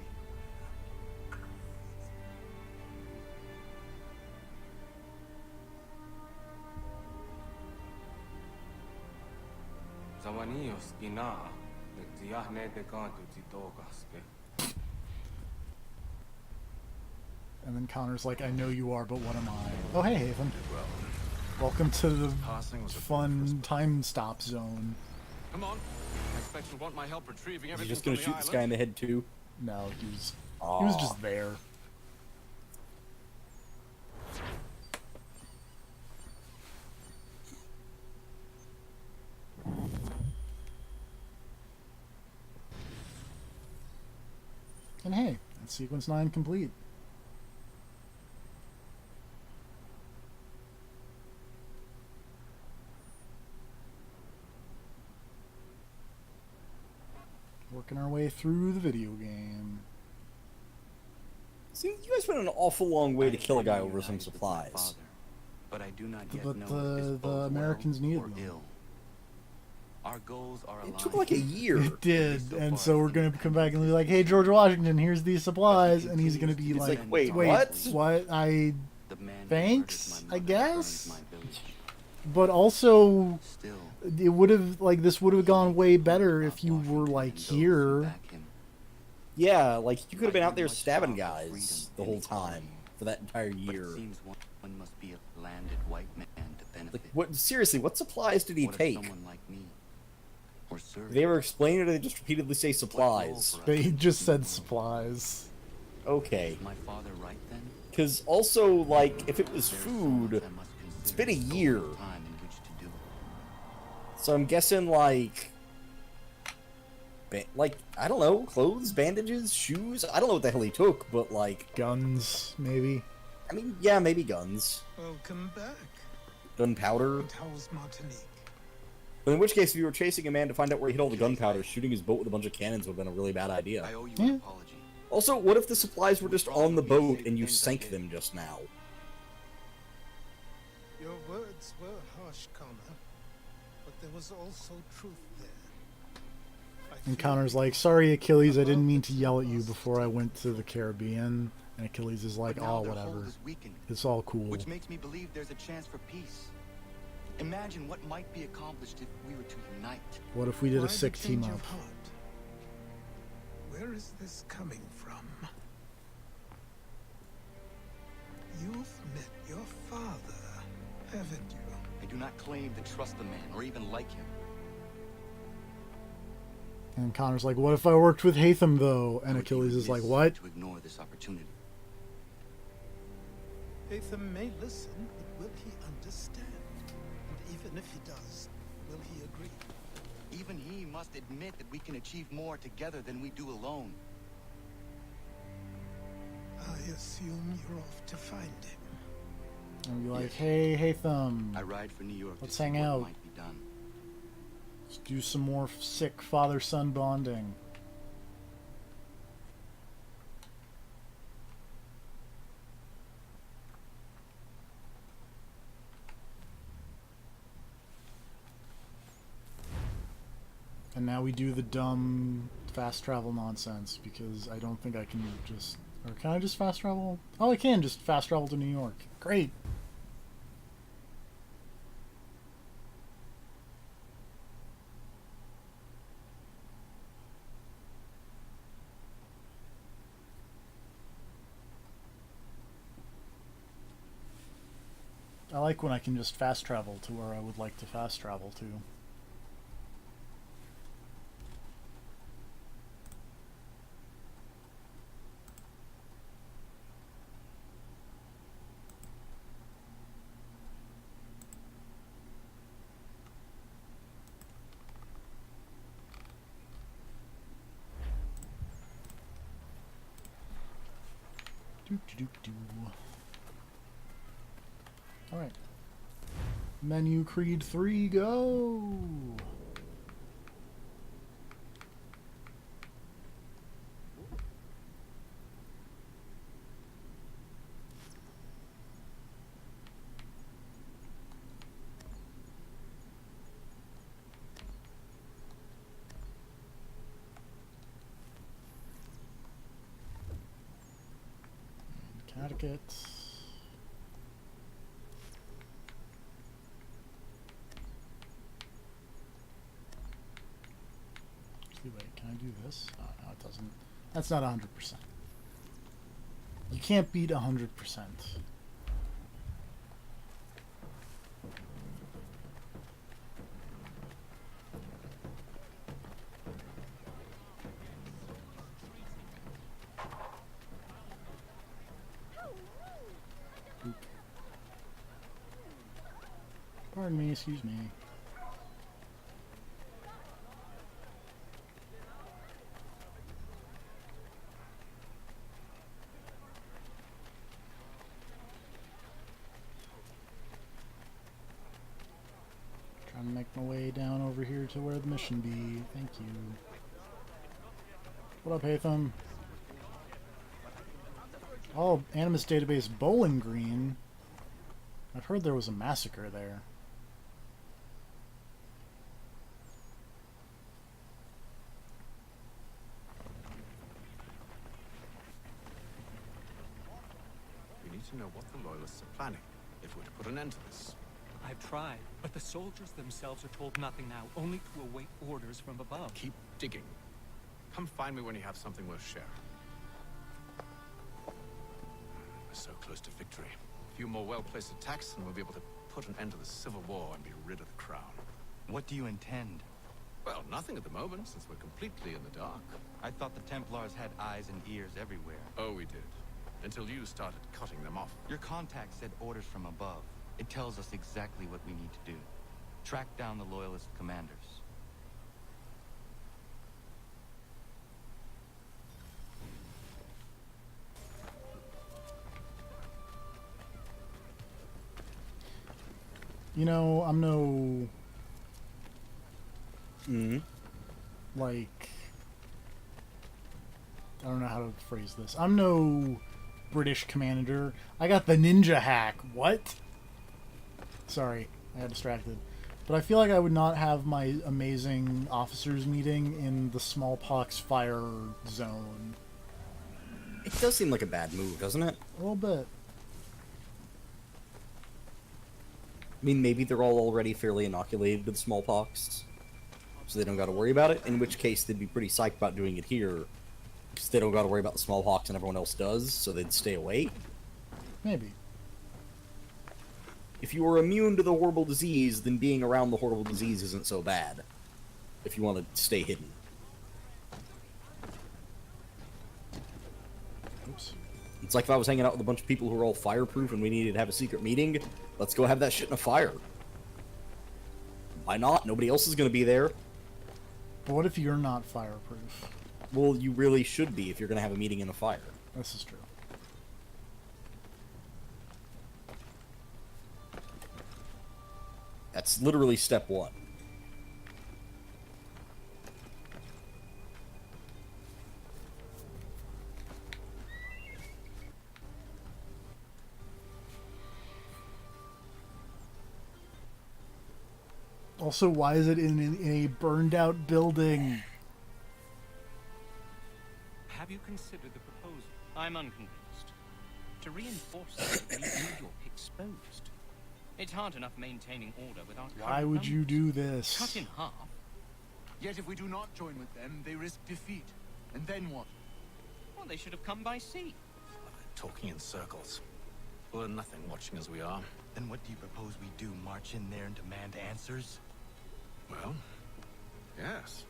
Zawanios ina, nagtiyahne de kanto titogaske. And then Connor's like, I know you are, but what am I? Oh, hey, Haven. Welcome to the Passing was a fun time stop zone. Come on. I expect you'll want my help retrieving Is he everything just gonna from shoot the this island. guy in the head too? No, he was just there. And hey, that's sequence 9 complete. Working our way through the video game. See, you guys went an awful long way to kill a guy I over some reunited with my supplies. father, but I do not yet But know if the this bodes Americans well needed or them. ill. Our goals are It aligned. took like a year. It did, So and far, so we're gonna come back and be like, "Hey, George Washington, here's these supplies," and he's gonna be It's like, like, wait, "Wait, what?" what? I." The man who Thanks, murdered my I mother guess? burns my village. But also, Still, it would have like this would have gone way better about if you were Washington like and those who here. back him. Yeah, like you could have been I out there do much stabbing job for guys freedom the and whole time equality. for that entire But year. it seems one must be a landed white man to benefit. Like, what? Seriously, what supplies did he What if take? someone like me were served? Did they ever explain it, or did they just repeatedly say supplies? for us They to just do said more? supplies. Okay, Is my father right then? because also, like, if it was There are food, souls I must it's consider been a stolen year. time in which to do it. so I'm guessing like, I don't know, clothes, bandages, shoes. I don't know what the hell he took, but like, Guns, maybe. I mean, yeah, maybe guns, Welcome back. gunpowder. And how's Martinique? But in which case, if you were chasing a man to find out where he hid all the gunpowder, shooting his boat with a bunch of cannons would have been a really bad idea. I owe you Yeah. an apology. Also, what if the supplies were just on the boat and you sank them just now? Your words were harsh, Connor, but there was also truth there. I And feel Connor's like, "Sorry, Achilles, I didn't mean to yell at you before I went to the Caribbean." And Achilles is like, But now "Oh, their hold whatever. is weakened, It's all cool." which makes me believe there's a chance for peace. Imagine what might be accomplished if we were to unite. What if we did why a sick the team change up? of heart? Where is this coming from? You've met your father, haven't you? I do not claim to trust the man or even like him. And Connor's like, what if I worked with Hatham, though? And Achilles is like, what? To ignore this opportunity. Hatham may listen, but will he understand? And even if he does, will he agree? Even he must admit that we can achieve more together than we do alone. I assume you're off to find him. And be like, hey, Hatham, I ride for New York. let's to see hang what out. might be done. Let's do some more sick father-son bonding. And now we do the dumb fast travel nonsense, because I don't think I can just... Or can I just fast travel? Oh, I can just fast travel to New York. Great! I like when I can just fast travel to where I would like to fast travel to. Alright. Menu Creed 3, go! Connecticut. Actually, wait, can I do this? Oh, no, it doesn't. That's not 100%. You can't beat 100%. Pardon me, excuse me. Trying to make my way down over here to where the mission be. Thank you. What up, Hatham? Oh, Animus Database Bowling Green. I've heard there was a massacre there. We need to know what the Loyalists are planning, if we're to put an end to this. I've tried, but the soldiers themselves are told nothing now, only to await orders from above. Keep digging. Come find me when you have something worth sharing. We're so close to victory. A few more well-placed attacks and we'll be able to put an end to the Civil War and be rid of the Crown. What do you intend? Well, nothing at the moment, since we're completely in the dark. I thought the Templars had eyes and ears everywhere. Oh, we did. Until you started cutting them off. Your contact said orders from above. It tells us exactly what we need to do. Track down the Loyalist commanders. You know, I'm no... like... I don't know how to phrase this. I'm no British commander. I got the ninja hack. What? Sorry, I got distracted. But I feel like I would not have my amazing officers meeting in the smallpox fire zone. It does seem like a bad move, doesn't it? A little bit. I mean, maybe they're all already fairly inoculated with smallpox, so they don't got to worry about it, in which case they'd be pretty psyched about doing it here, because they don't got to worry about the smallpox and everyone else does, so they'd stay away. Maybe. if you are immune to the horrible disease, then being around the horrible disease isn't so bad. If you want to stay hidden. Oops. It's like if I was hanging out with a bunch of people who are all fireproof and we needed to have a secret meeting. Let's go have that shit in a fire. Why not? Nobody else is going to be there. But what if you're not fireproof? Well, you really should be if you're going to have a meeting in a fire. This is true. That's literally step one. Also, why is it in a burned out building? Have you considered the proposal? I'm unconvinced. To reinforce it, we need your exposed. It's hard enough maintaining order without. Why would you do this? Cut in half. Yet if we do not join with them, they risk defeat. And then what? Well, they should have come by sea. Talking in circles. We'll learn nothing watching as we are. Then what do you propose we do? March in there and demand answers? Well, yes.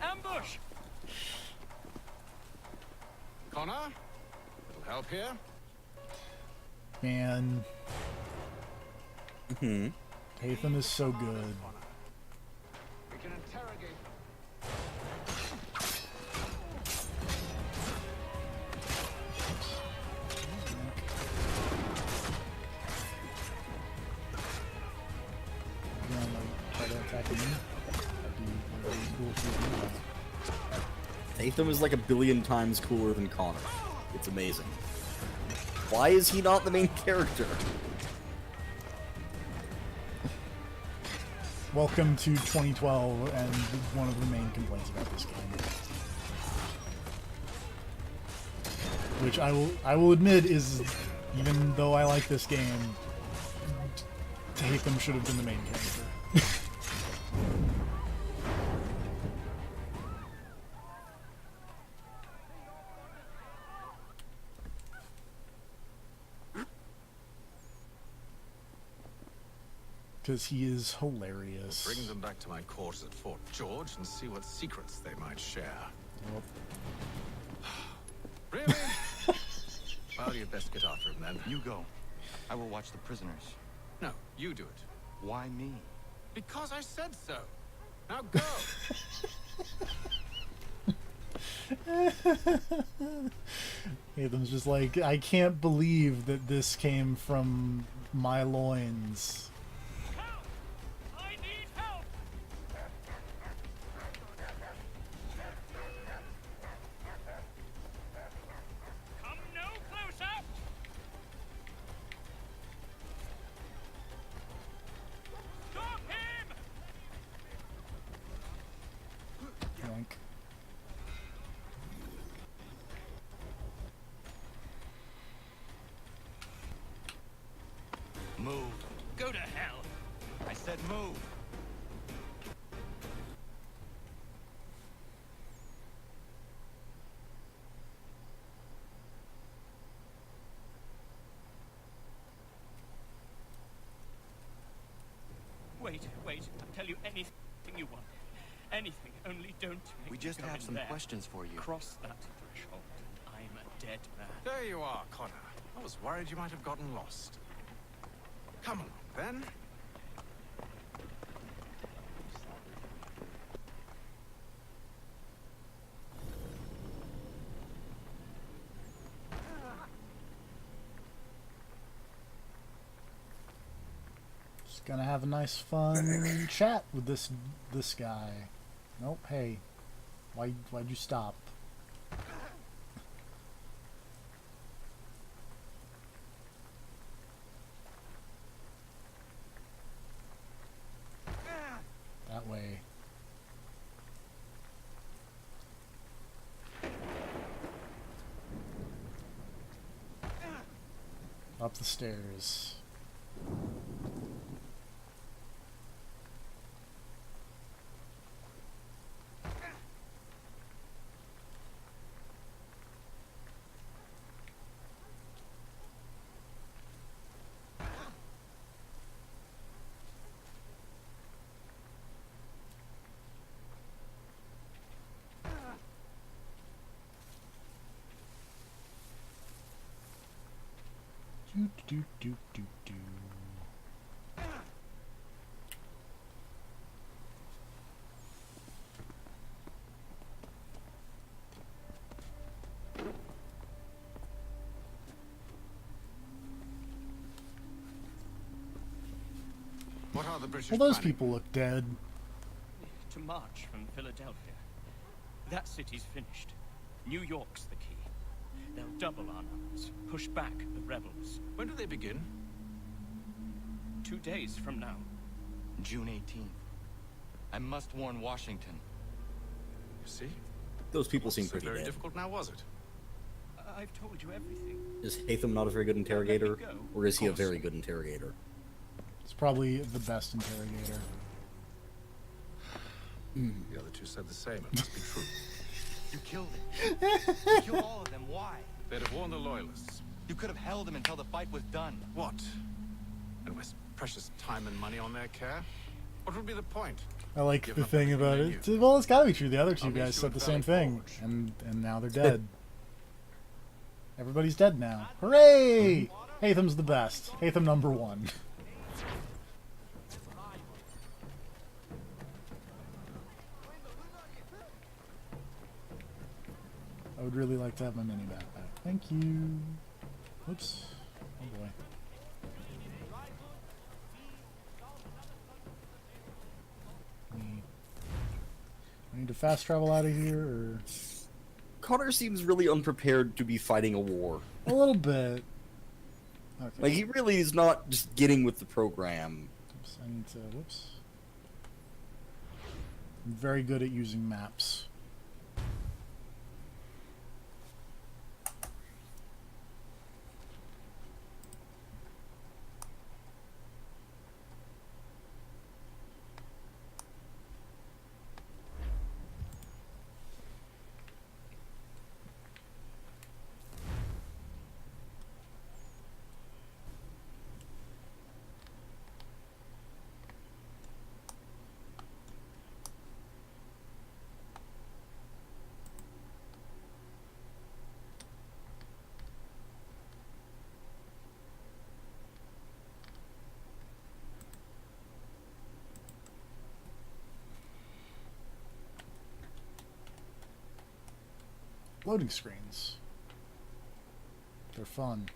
Ambush! Connor? Little help here? Man. Hatham is so good. We can interrogate. You wanna, like, try to attack me? That'd be really cool if you do that. Tatham is like a billion times cooler than Connor. It's amazing. Why is he not the main character? Welcome to 2012 and one of the main complaints about this game. Which I will admit is, even though I like this game, Tatham should have been the main character. Because he is hilarious. Bring them back to my quarters at Fort George and see what secrets they might share. Well, Really? Well, you'd best get after him then. You go. I will watch the prisoners. No, you do it. Why me? Because I said so. Now go! Atham's just like, I can't believe that this came from my loins. I need help! Come no closer! Stop him! Yoink. Move. Go to hell! I said move. Wait. I'll tell you anything you want. Anything, only don't make We me just go have in some there. questions for you. Cross that threshold, and I'm a dead man. There you are, Connor. I was worried you might have gotten lost. Come along, then. Just gonna have a nice fun chat with this guy. Nope, hey. Why'd you stop? That way. Up the stairs. do, do, do, do. What are the British Well, those planning? people look dead. To march from Philadelphia. That city's finished. New York's the key. They'll double our numbers, push back the rebels. When do they begin? 2 days from now. June 18th. I must warn Washington. You see? Those people seem So pretty very dead. difficult now, was it? I've told you everything. Is Hatham not a very good interrogator? go. Or is he a Of course. very good interrogator? It's probably the best interrogator. The other two said the same. It must be true. You killed him. You killed all of them. Why? They'd have warned the loyalists. You could have held him until the fight was done. What? And waste precious time and money on their care? What would be the point? I like Give the up thing everything about they it. knew. Well, it's gotta be true. The other two I'll meet guys you said at the Valley same thing, Forge. and now they're dead. Everybody's dead now. Hooray! Hatham's the best. Hatham number 1. I would really like to have my mini map back. Thank you. Oops. Oh boy. I need to fast travel out of here, or Connor seems really unprepared to be fighting a war. a little bit. Okay. Like, he really is not just getting with the program. Oops, I need to. Whoops. I'm very good at using maps. Loading screens. They're fun.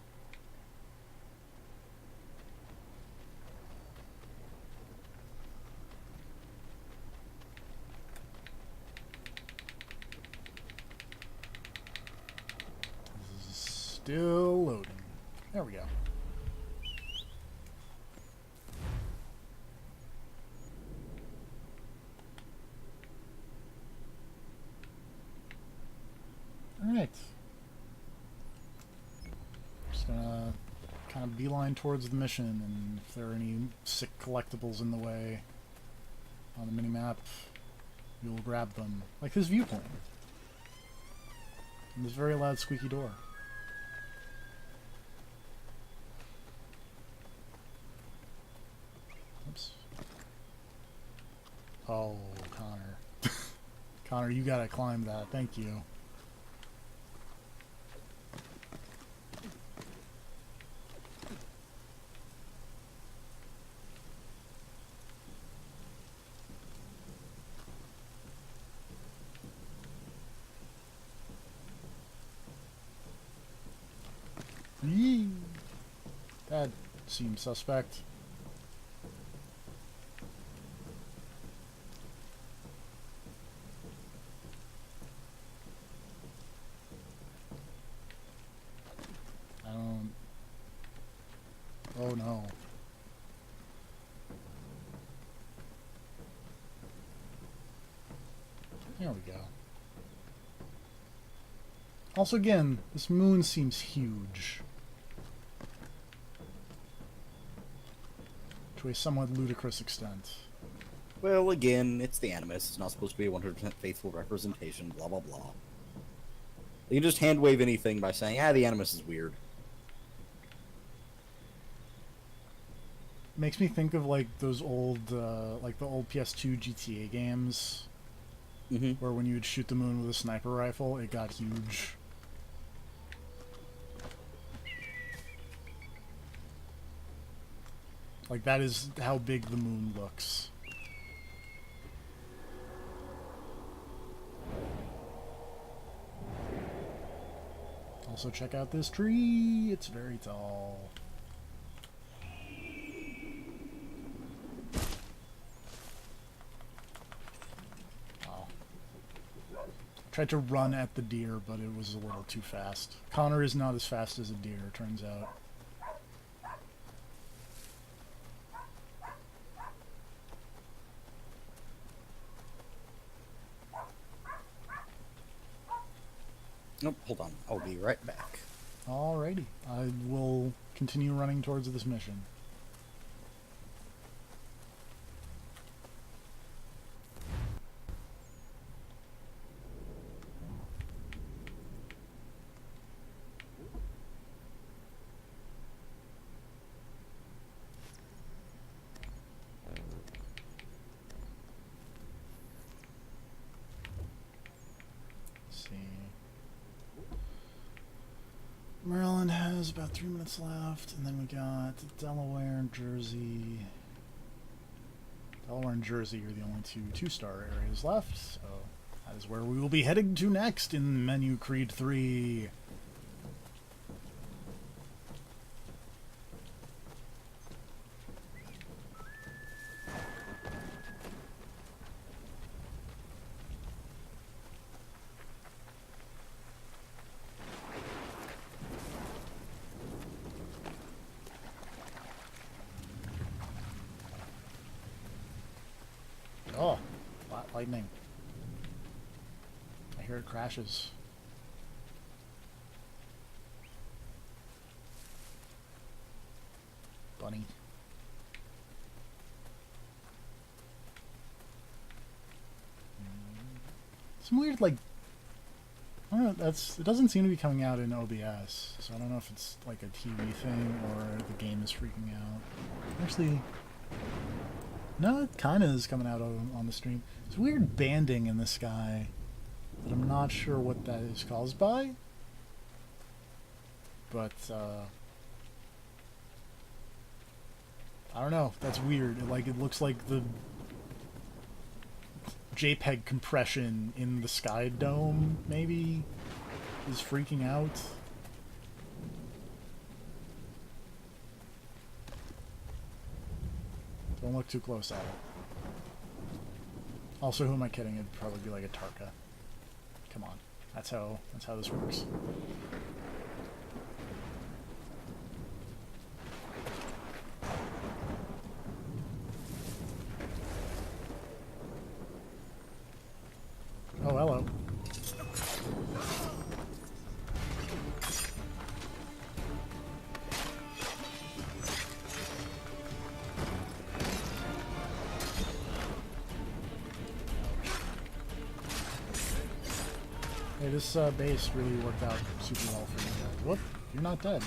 This is still loading. There we go. Alright. Just gonna kind of beeline towards the mission, and if there are any sick collectibles in the way on the minimap, you'll grab them. Like this viewpoint. And this very loud squeaky door. Oops. Oh, Connor. Connor, you gotta climb that. Thank you. Yee. That seems suspect. I don't... Oh no. There we go. Also, again, this moon seems huge. To a somewhat ludicrous extent. Well, again, it's the Animus. It's not supposed to be a 100% faithful representation, blah blah blah. You can just hand wave anything by saying, ah, the Animus is weird. Makes me think of like those old, like the old PS2 GTA games, where when you would shoot the moon with a sniper rifle, it got huge. Like, that is how big the moon looks. Also, check out this tree. It's very tall. Oh. Tried to run at the deer, but it was a little too fast. Connor is not as fast as a deer, turns out. Nope, hold on. I'll be right back. Alrighty. I will continue running towards this mission. Maryland has about 3 minutes left, and then we got Delaware and Jersey. Delaware and Jersey are the only two-star areas left, so that is where we will be heading to next in Menu Creed 3. Oh, lightning. I hear it crashes. Bunny. Some weird, like, I don't know, it doesn't seem to be coming out in OBS, so I don't know if it's like a TV thing or the game is freaking out. Actually, no, it kind of is coming out on the stream. There's weird banding in the sky that I'm not sure what that is caused by. But, I don't know. That's weird. It looks like the JPEG compression in the sky dome, maybe, is freaking out. Don't look too close at it. Also, who am I kidding? It'd probably be like a Tarka. Come on. That's how this works. Oh, hello. Hey, this base really worked out super well for you guys. Whoop, you're not dead.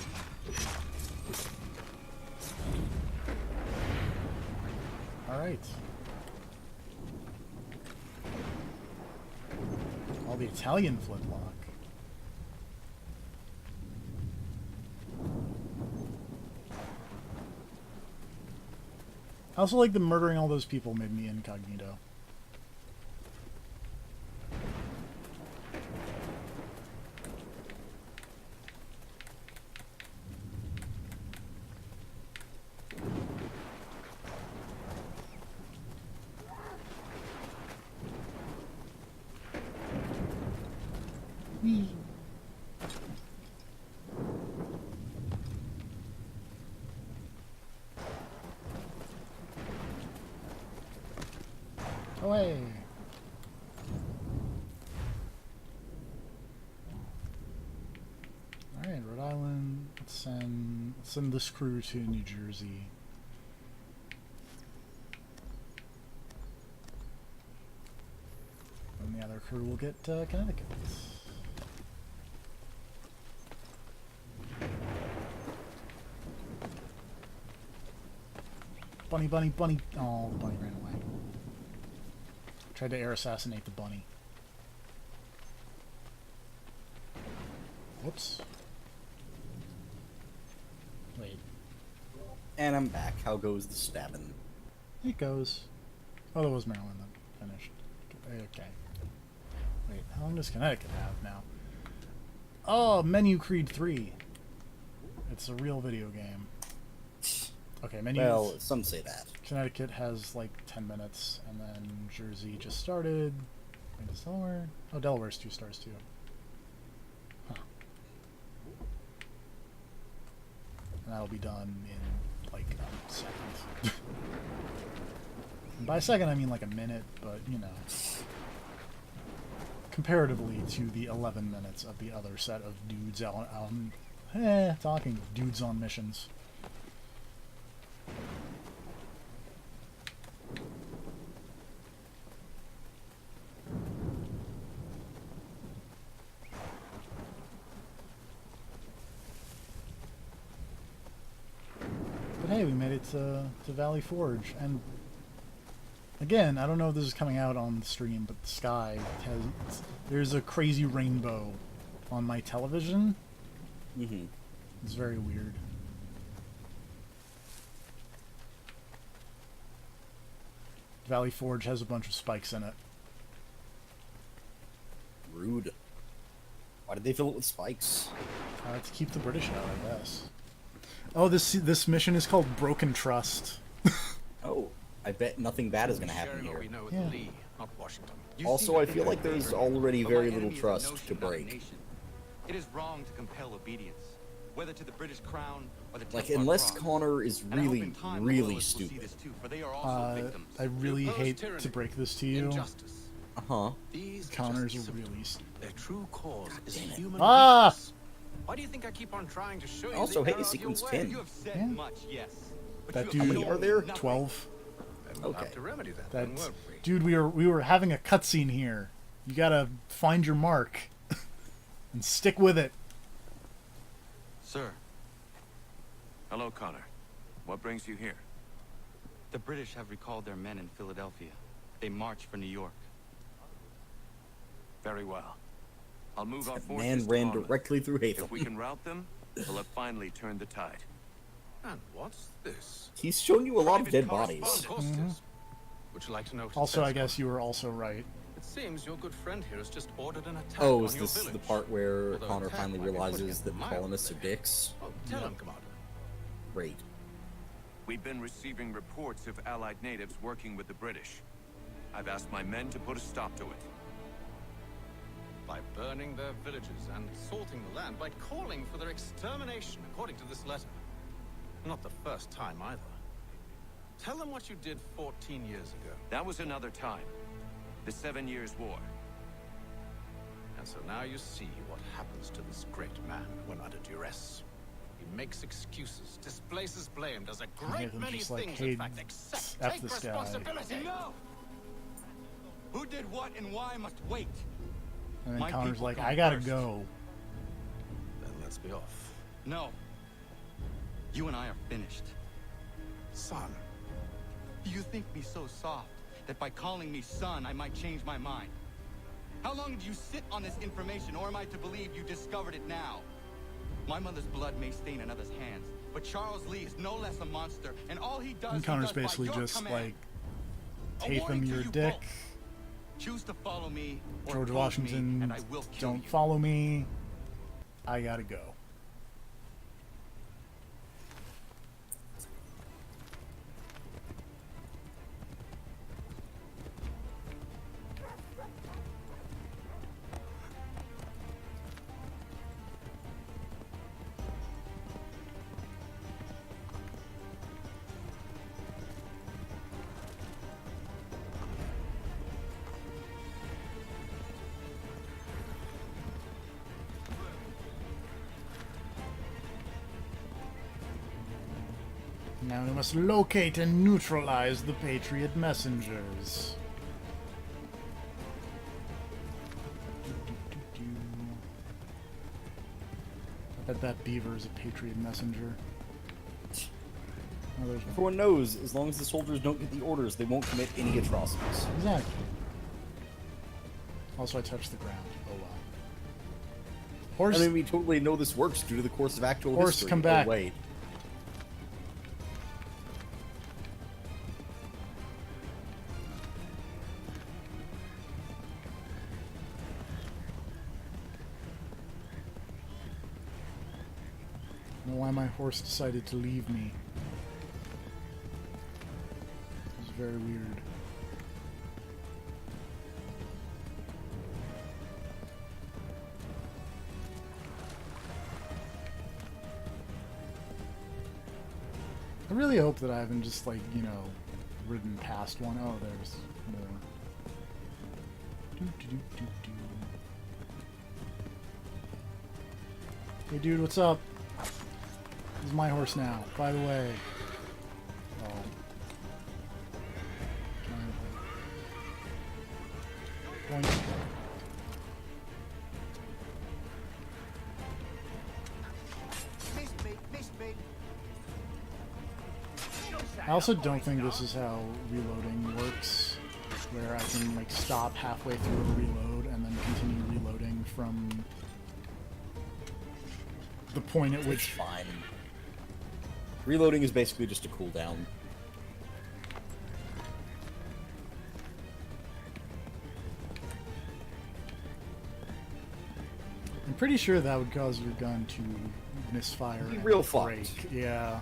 Alright. All the Italian flintlock. I also like that murdering all those people made me incognito. Whee. Away. Alright, Rhode Island. Let's send this crew to New Jersey. And the other crew will get Connecticut. Bunny, bunny, bunny. Oh, the bunny ran away. Tried to air assassinate the bunny. Whoops. Wait. And I'm back. How goes the stabbing? It goes. Oh, that was Maryland that finished. Okay. Wait, how long does Connecticut have now? Oh, Menu Creed 3. It's a real video game. Okay, Menu. Well, some say that. Connecticut has like 10 minutes, and then Jersey just started. Wait, does Delaware? Oh, Delaware's 2 stars too. Huh. And that'll be done in like a second. And by a second, I mean like a minute, but you know. Comparatively to the 11 minutes of the other set of dudes talking dudes on missions. But hey, we made it to Valley Forge, and again, I don't know if this is coming out on the stream, but the sky has... There's a crazy rainbow on my television. Mm-hmm. It's very weird. Valley Forge has a bunch of spikes in it. Rude. Why did they fill it with spikes? To keep the British out, I guess. Oh, this mission is called Broken Trust. Oh, I bet nothing bad is going to happen Sharing what here. we know with Yeah. Lee, not Washington. Also, I feel like there's already very little trust to break. It is wrong to compel obedience, whether to the British crown or the Like, Templar unless cross. Connor is And I hope really, in time the really Loyalists will see stupid. this too, for they are also victims. I really You oppose hate to tyranny, break this to you. Injustice. Uh-huh. These are Connor's just really... symptoms. Their true cause is damn it. human Ah! weakness. Why do you think I keep on trying to show you Also, the hey, error of sequence your 10. way? You have said Yeah. much, yes. But That you have dude... many are there? nothing. 12. Then we'll Okay. have to remedy that, That then, won't we? dude, we were having a cutscene here. You gotta find your mark and stick with it. Sir, Hello, Connor. What brings you here? the British have recalled their men in Philadelphia. They march for New York. Very well. I'll move our That forces man to ran Monmouth. directly through Hatham. If we can rout them, we'll have finally turned the tide. And what's this? He's shown you a lot of Private dead bodies. Of course it is. Would you like to know what it Also, says, I guess you were also right. It seems your good friend here has just ordered an attack Oh, on is your this village. the part where Although Connor attack finally might be putting realizes it that the mildly. colonists are dicks? Oh, tell him, Commander. Great. We've been receiving reports of Allied natives working with the British. I've asked my men to put a stop to it. By burning their villages and salting the land, by calling for their extermination, according to this letter. Not the first time, either. Tell them what you did 14 years ago. That was another time. The 7 Years' War. And so now you see what happens to this great man when under duress. He makes excuses, displaces blame, does a great them many just like, things, hey, in fact, except F take this guy. responsibility. No! Who did what and why must wait. And then My Connor's people like, come I gotta first. go. Then let's be off. No. You and I are finished. Son, Do you think me so soft that by calling me son I might change my mind? How long did you sit on this information, or am I to believe you discovered it now? My mother's blood may stain another's hands, but Charles Lee is no less a monster, and all he does, And he Connor's does by basically your just command. like, A warning Tatham, to you're a you dick. both. Choose to follow me, or George oppose me, Washington, and I will kill don't you. follow me. I gotta go. Now we must locate and neutralize the Patriot messengers. I bet that beaver is a Patriot messenger. Oh, there's one. Everyone knows, as long as the soldiers don't get the orders, they won't commit any atrocities. Exactly. Also, I touched the ground. Oh well. Horse, I mean, we totally know this works due to the course of actual Horse, history. come Oh, back. wait. why my horse decided to leave me. It was very weird. I really hope that I haven't just, like, you know, ridden past one. Oh, there's more. Doo-doo-doo-doo-doo. Hey, dude, what's up? This is my horse now, by the way. Oh. Boink. I also don't think this is how reloading works, where I can, like, stop halfway through a reload and then continue reloading from the point at which... It's fine. Reloading is basically just a cooldown. I'm pretty sure that would cause your gun to misfire Be and real break. fucked. Yeah.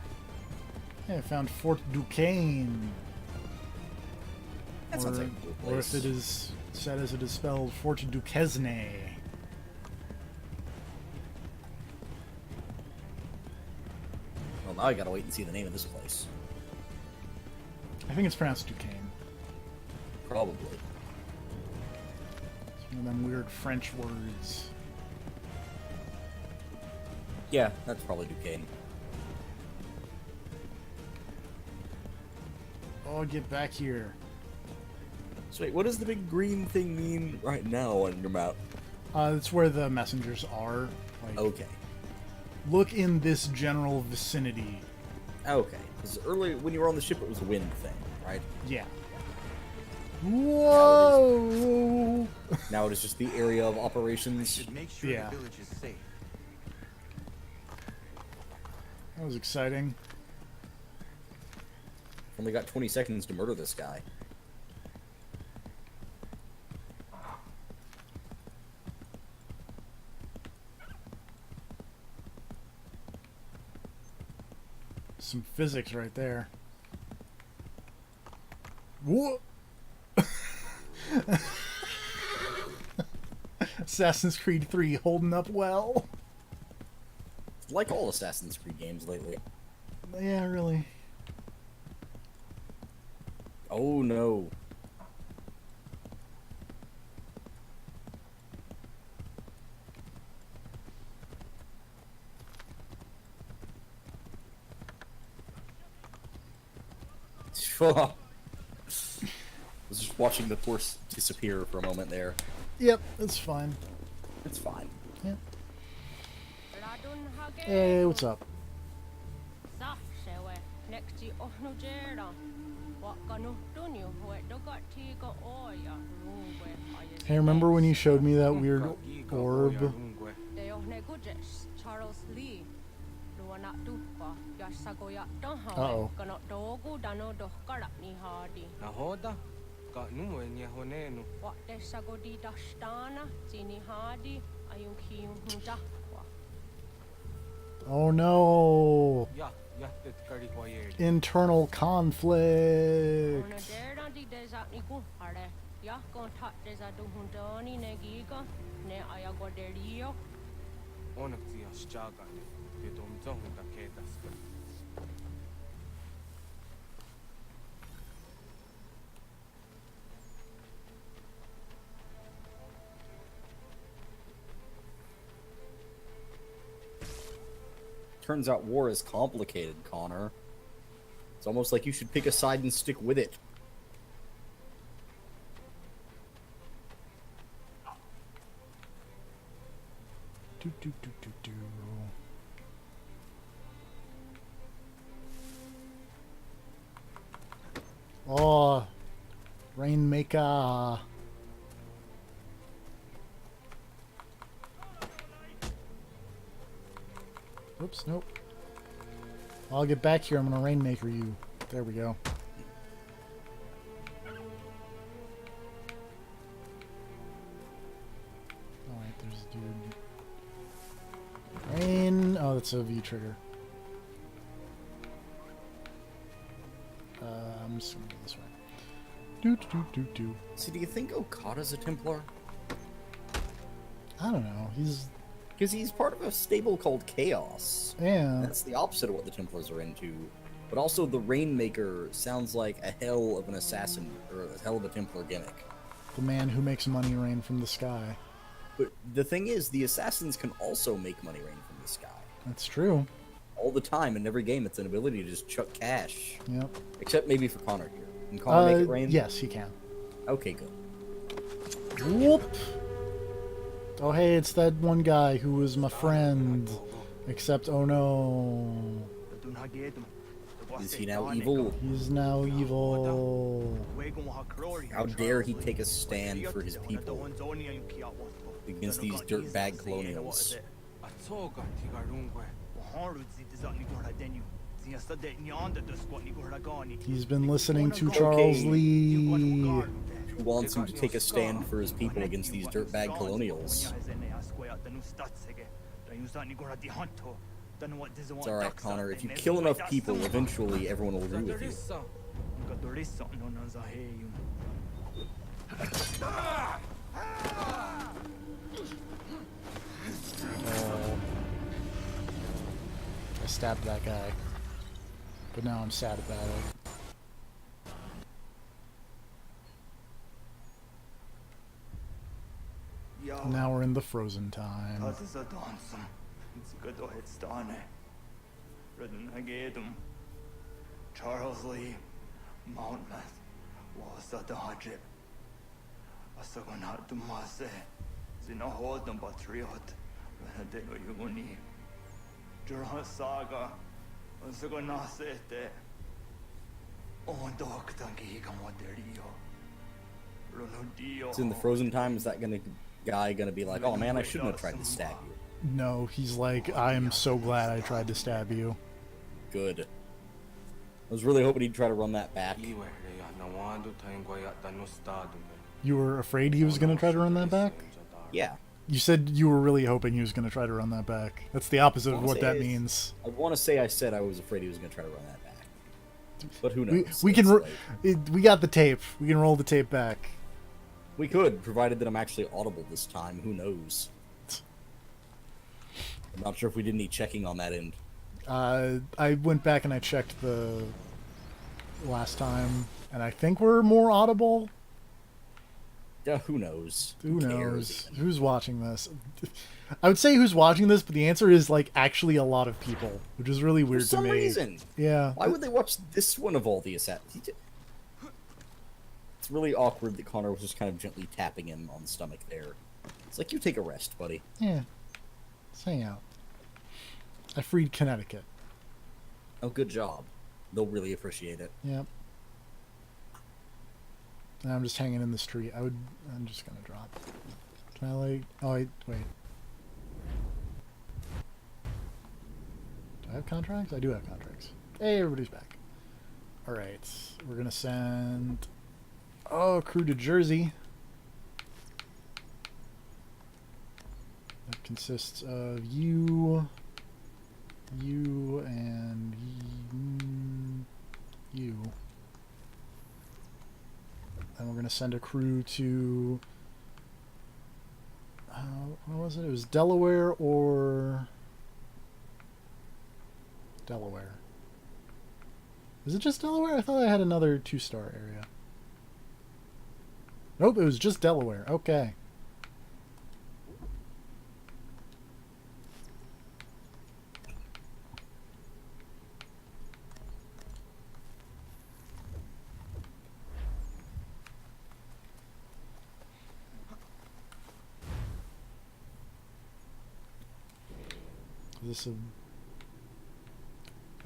Hey, I found Fort Duquesne. That sounds like a cool Or if place. it is said as it is spelled, Fort Duquesne. Well, now I gotta wait and see the name of this place. I think it's pronounced Duquesne. Probably. It's one of them weird French words. Yeah, that's probably Duquesne. Oh, get back here. So wait, what does the big green thing mean right now on your map? It's where the messengers are. Like, Okay. look in this general vicinity. Okay. Because earlier, when you were on the ship, it was a wind thing, right? Yeah. Whoa! Now it is just the area of operations. Should make sure Yeah. the village is safe. That was exciting. Only got 20 seconds to murder this guy. Some physics right there. Whoa! Assassin's Creed 3 holding up well. Like all Assassin's Creed games lately. Yeah, really. Oh no. I was just watching the horse disappear for a moment there. Yep, it's fine. It's fine. Yep. Hey, what's up? Hey, remember when you showed me that weird orb? Uh-oh. Nahoda, ka nuwe nye honenu. Oh no! Ya, ya tet kari hoyer. Internal conflict! Onak tia shaga ne, te dom zong ta ketas ka. Turns out war is complicated, Connor. It's almost like you should pick a side and stick with it. Do, do, do, do, do. Oh, Rainmaker. Oops, nope. I'll get back here. I'm gonna Rainmaker you. There we go. Alright, there's a dude. Rain. Oh, that's a V trigger. I'm just gonna go this way. Do do do do. So do you think Okada's a Templar? I don't know. Because he's part of a stable called Chaos. Yeah. That's the opposite of what the Templars are into. But also, the Rainmaker sounds like a hell of an assassin, or a hell of a Templar gimmick. The man who makes money rain from the sky. But the thing is, the assassins can also make money rain from the sky. That's true. All the time, in every game, it's an ability to just chuck cash. Yep. Except maybe for Connor here. Can Connor make it rain? Yes, he can. Okay, good. Whoop! Oh, hey, it's that one guy who was my friend. Except, oh no. Is he now evil? He's now evil. How dare he take a stand for his people against these dirtbag colonials? He's been listening to Charles Lee. Who wants him to take a stand for his people against these dirtbag colonials? It's alright, Connor. If you kill enough people, eventually everyone will agree with you. Oh. I stabbed that guy. But now I'm sad about it. Now we're in the frozen time. Charles Lee, Monmouth, was a hardship. Asagonat Dumase, Zinahold and Patriot, Renadeno Yuni, Jura Saga, Asagonasete, on Doctangi Gamoderio, Ronodio. It's in the frozen time. Is that guy gonna be like, oh man, I shouldn't have tried to stab you? No, he's like, I am so glad I tried to stab you. Good. I was really hoping he'd try to run that back. You were afraid he was going to try to run that back? Yeah. You said you were really hoping he was going to try to run that back. That's the opposite of what that means. I want to say I said I was afraid he was going to try to run that back. But who knows? We got the tape. We can roll the tape back. We could, provided that I'm actually audible this time. Who knows? I'm not sure if we did any checking on that end. I went back and I checked the last time, and I think we're more audible. Yeah, who knows? Who knows? Who's watching this? I would say who's watching this, but the answer is like actually a lot of people, which is really weird to me. For some reason. Yeah. Why would they watch this one of all the assassins? It's really awkward that Connor was just kind of gently tapping him on the stomach there. It's like, you take a rest, buddy. Yeah. Let's hang out. I freed Connecticut. Oh, good job. They'll really appreciate it. Yep. And I'm just hanging in the street. I'm just gonna drop. Can I like... Oh, wait. Do I have contracts? I do have contracts. Hey, everybody's back. Alright. We're gonna send... Oh, crew to Jersey. That consists of you, and you. And we're going to send a crew to... what was it? It was Delaware or... Delaware. Is it just Delaware? I thought I had another 2-star area. Nope, it was just Delaware. Okay.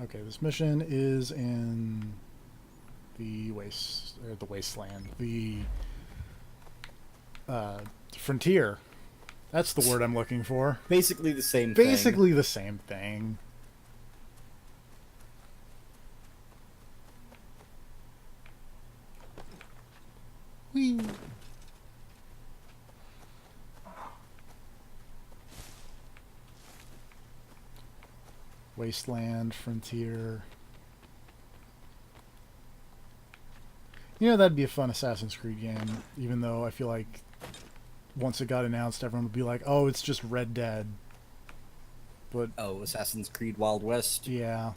Okay, this mission is in the wasteland, the frontier. That's the word I'm looking for. Basically the same thing. Basically the same thing. Whee! Wasteland, frontier. You know, that'd be a fun Assassin's Creed game, even though I feel like once it got announced, everyone would be like, oh, it's just Red Dead. But Oh, Assassin's Creed Wild West. yeah.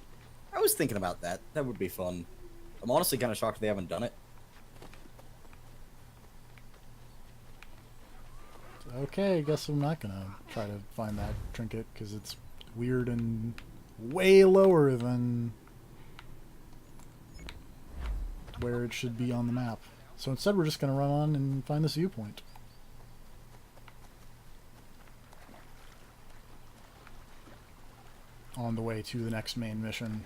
I was thinking about that. That would be fun. I'm honestly kind of shocked they haven't done it. Okay, I guess I'm not gonna try to find that trinket, because it's weird and way lower than where it should be on the map. So instead we're just gonna run on and find this viewpoint. On the way to the next main mission.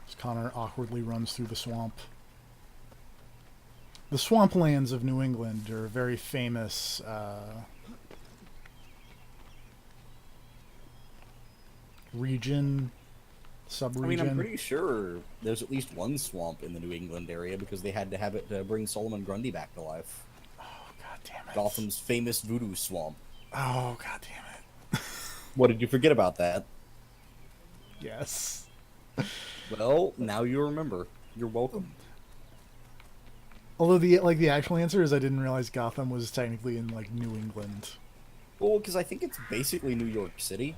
As Connor awkwardly runs through the swamp. The swamplands of New England are a very famous region, sub-region. I mean, I'm pretty sure there's at least one swamp in the New England area because they had to have it to bring Solomon Grundy back to life. Oh, god damn it. Gotham's famous voodoo swamp. Oh, god damn it. What, did you forget about that? Yes. Well, now you remember. You're welcome. Although the actual answer is I didn't realize Gotham was technically in like New England. Well, because I think it's basically New York City.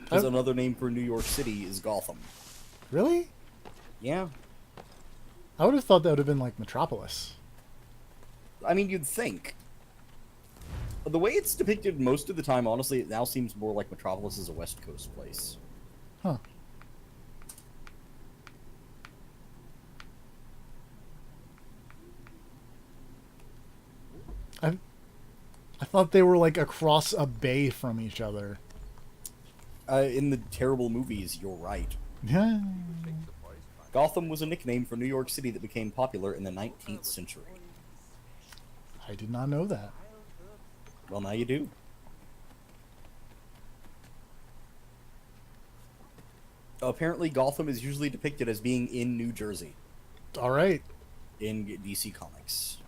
Because another name for New York City is Gotham. Really? Yeah. I would have thought that would have been like Metropolis. I mean, you'd think. The way it's depicted most of the time, honestly, it now seems more like Metropolis is a West Coast place. Huh. I thought they were like across a bay from each other. In the terrible movies, you're right. Yeah. Gotham was a nickname for New York City that became popular in the 19th century. I did not know that. Well, now you do. Apparently, Gotham is usually depicted as being in New Jersey. All right. In DC Comics.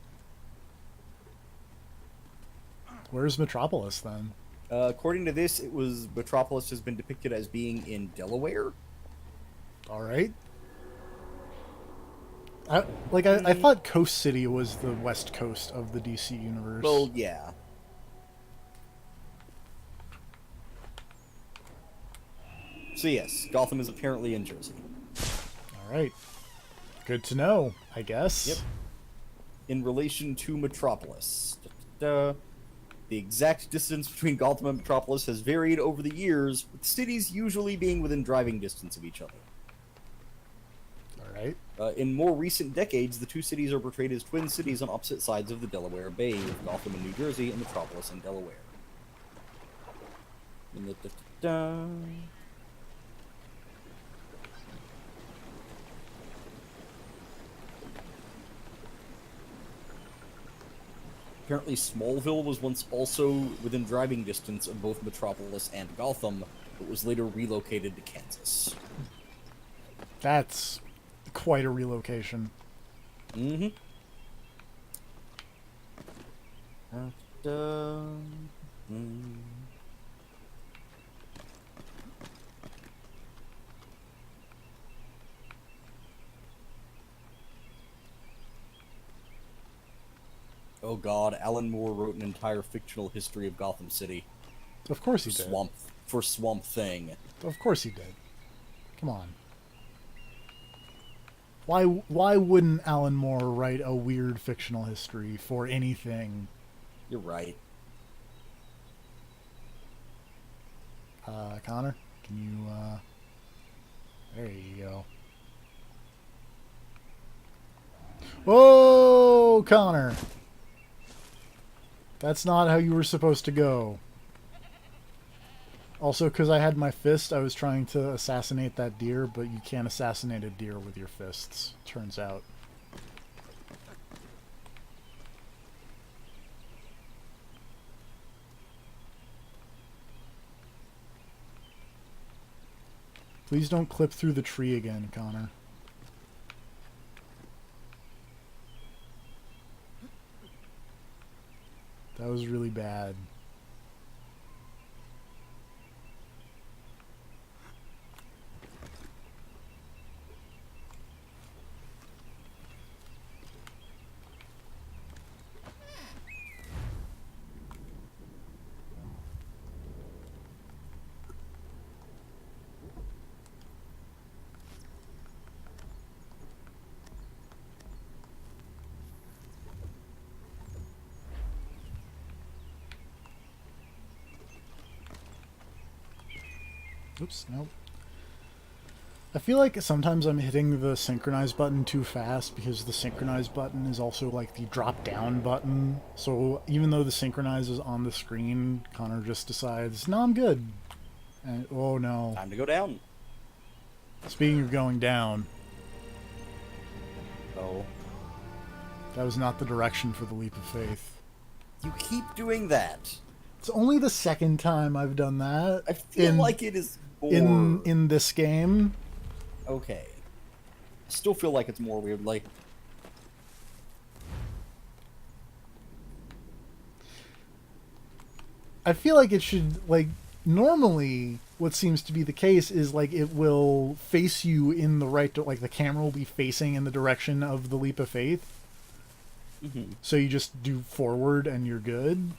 Where's Metropolis then? According to this, Metropolis has been depicted as being in Delaware. All right. I thought Coast City was the west coast of the DC universe. Well, yeah. So yes, Gotham is apparently in Jersey. All right. Good to know, I guess. Yep. In relation to Metropolis. The exact distance between Gotham and Metropolis has varied over the years, with cities usually being within driving distance of each other. Alright. In more recent decades, the two cities are portrayed as twin cities on opposite sides of the Delaware Bay, with Gotham in New Jersey and Metropolis in Delaware. Apparently, Smallville was once also within driving distance of both Metropolis and Gotham, but was later relocated to Kansas. That's quite a relocation. Mm-hmm. Oh god, Alan Moore wrote an entire fictional history of Gotham City. Of course he did. For Swamp Thing. Of course he did. Come on. Why wouldn't Alan Moore write a weird fictional history for anything? You're right. Connor, can you, there you go. Whoa, Connor! That's not how you were supposed to go. Also, because I had my fist, I was trying to assassinate that deer, but you can't assassinate a deer with your fists, turns out. Please don't clip through the tree again, Connor. That was really bad. Oops, nope. I feel like sometimes I'm hitting the synchronize button too fast because the synchronize button is also like the drop down button. So even though the synchronize is on the screen, Connor just decides, no, I'm good. And, oh no. Time to go down. Speaking of going down. Oh. That was not the direction for the leap of faith. You keep doing that. It's only the second time I've done that. I feel like it is more... in this game. Okay. Still feel like it's more weird, like... I feel like it should, like, normally what seems to be the case is, like, it will face you in the right, like, the camera will be facing in the direction of the leap of faith. Mm-hmm. So you just do forward and you're good.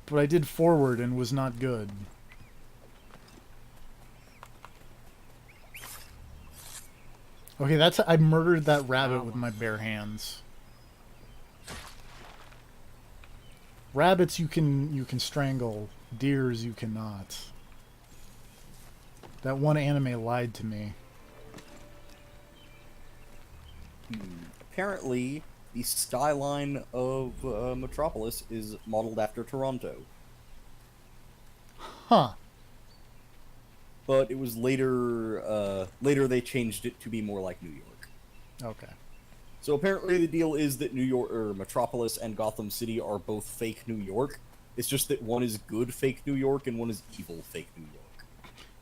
But I did forward and was not good. Okay, that's... I murdered that rabbit with my bare hands. Rabbits you can strangle. Deers you cannot. That one anime lied to me. Apparently, the skyline of Metropolis is modeled after Toronto. Huh. But it was later they changed it to be more like New York. Okay. So apparently the deal is that New York, or Metropolis and Gotham City are both fake New York. It's just that one is good fake New York and one is evil fake New York.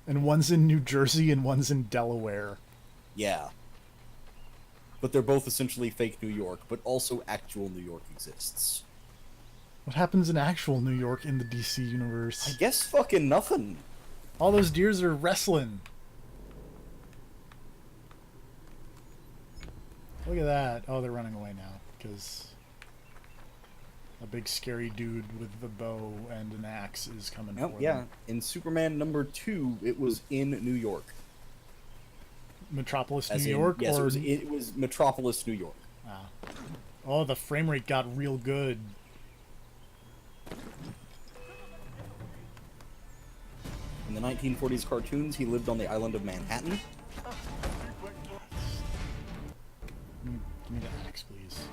And one's in New Jersey and one's in Delaware. Yeah. But they're both essentially fake New York, but also actual New York exists. What happens in actual New York in the DC universe? I guess fucking nothing. All those deers are wrestling. Look at that. Oh, they're running away now, because a big scary dude with the bow and an axe is coming for them. Yeah, in Superman #2, it was in New York. Metropolis, As New in- York? Yes, or... it was Metropolis, New York. Ah. Oh, the frame rate got real good. In the 1940s cartoons, he lived on the island of Manhattan. Give me the axe, please.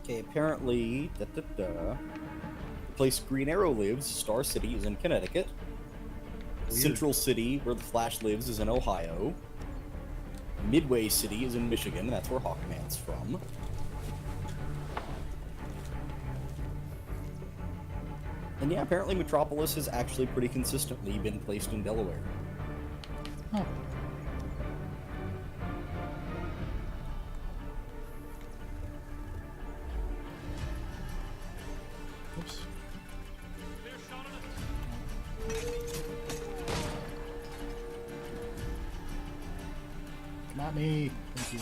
Okay, apparently, the place Green Arrow lives, Star City, is in Connecticut. Weird. Central City, where the Flash lives, is in Ohio. Midway City is in Michigan, that's where Hawkman's from. And yeah, apparently Metropolis has actually pretty consistently been placed in Delaware. Oh. Oops. Come at me. Thank you.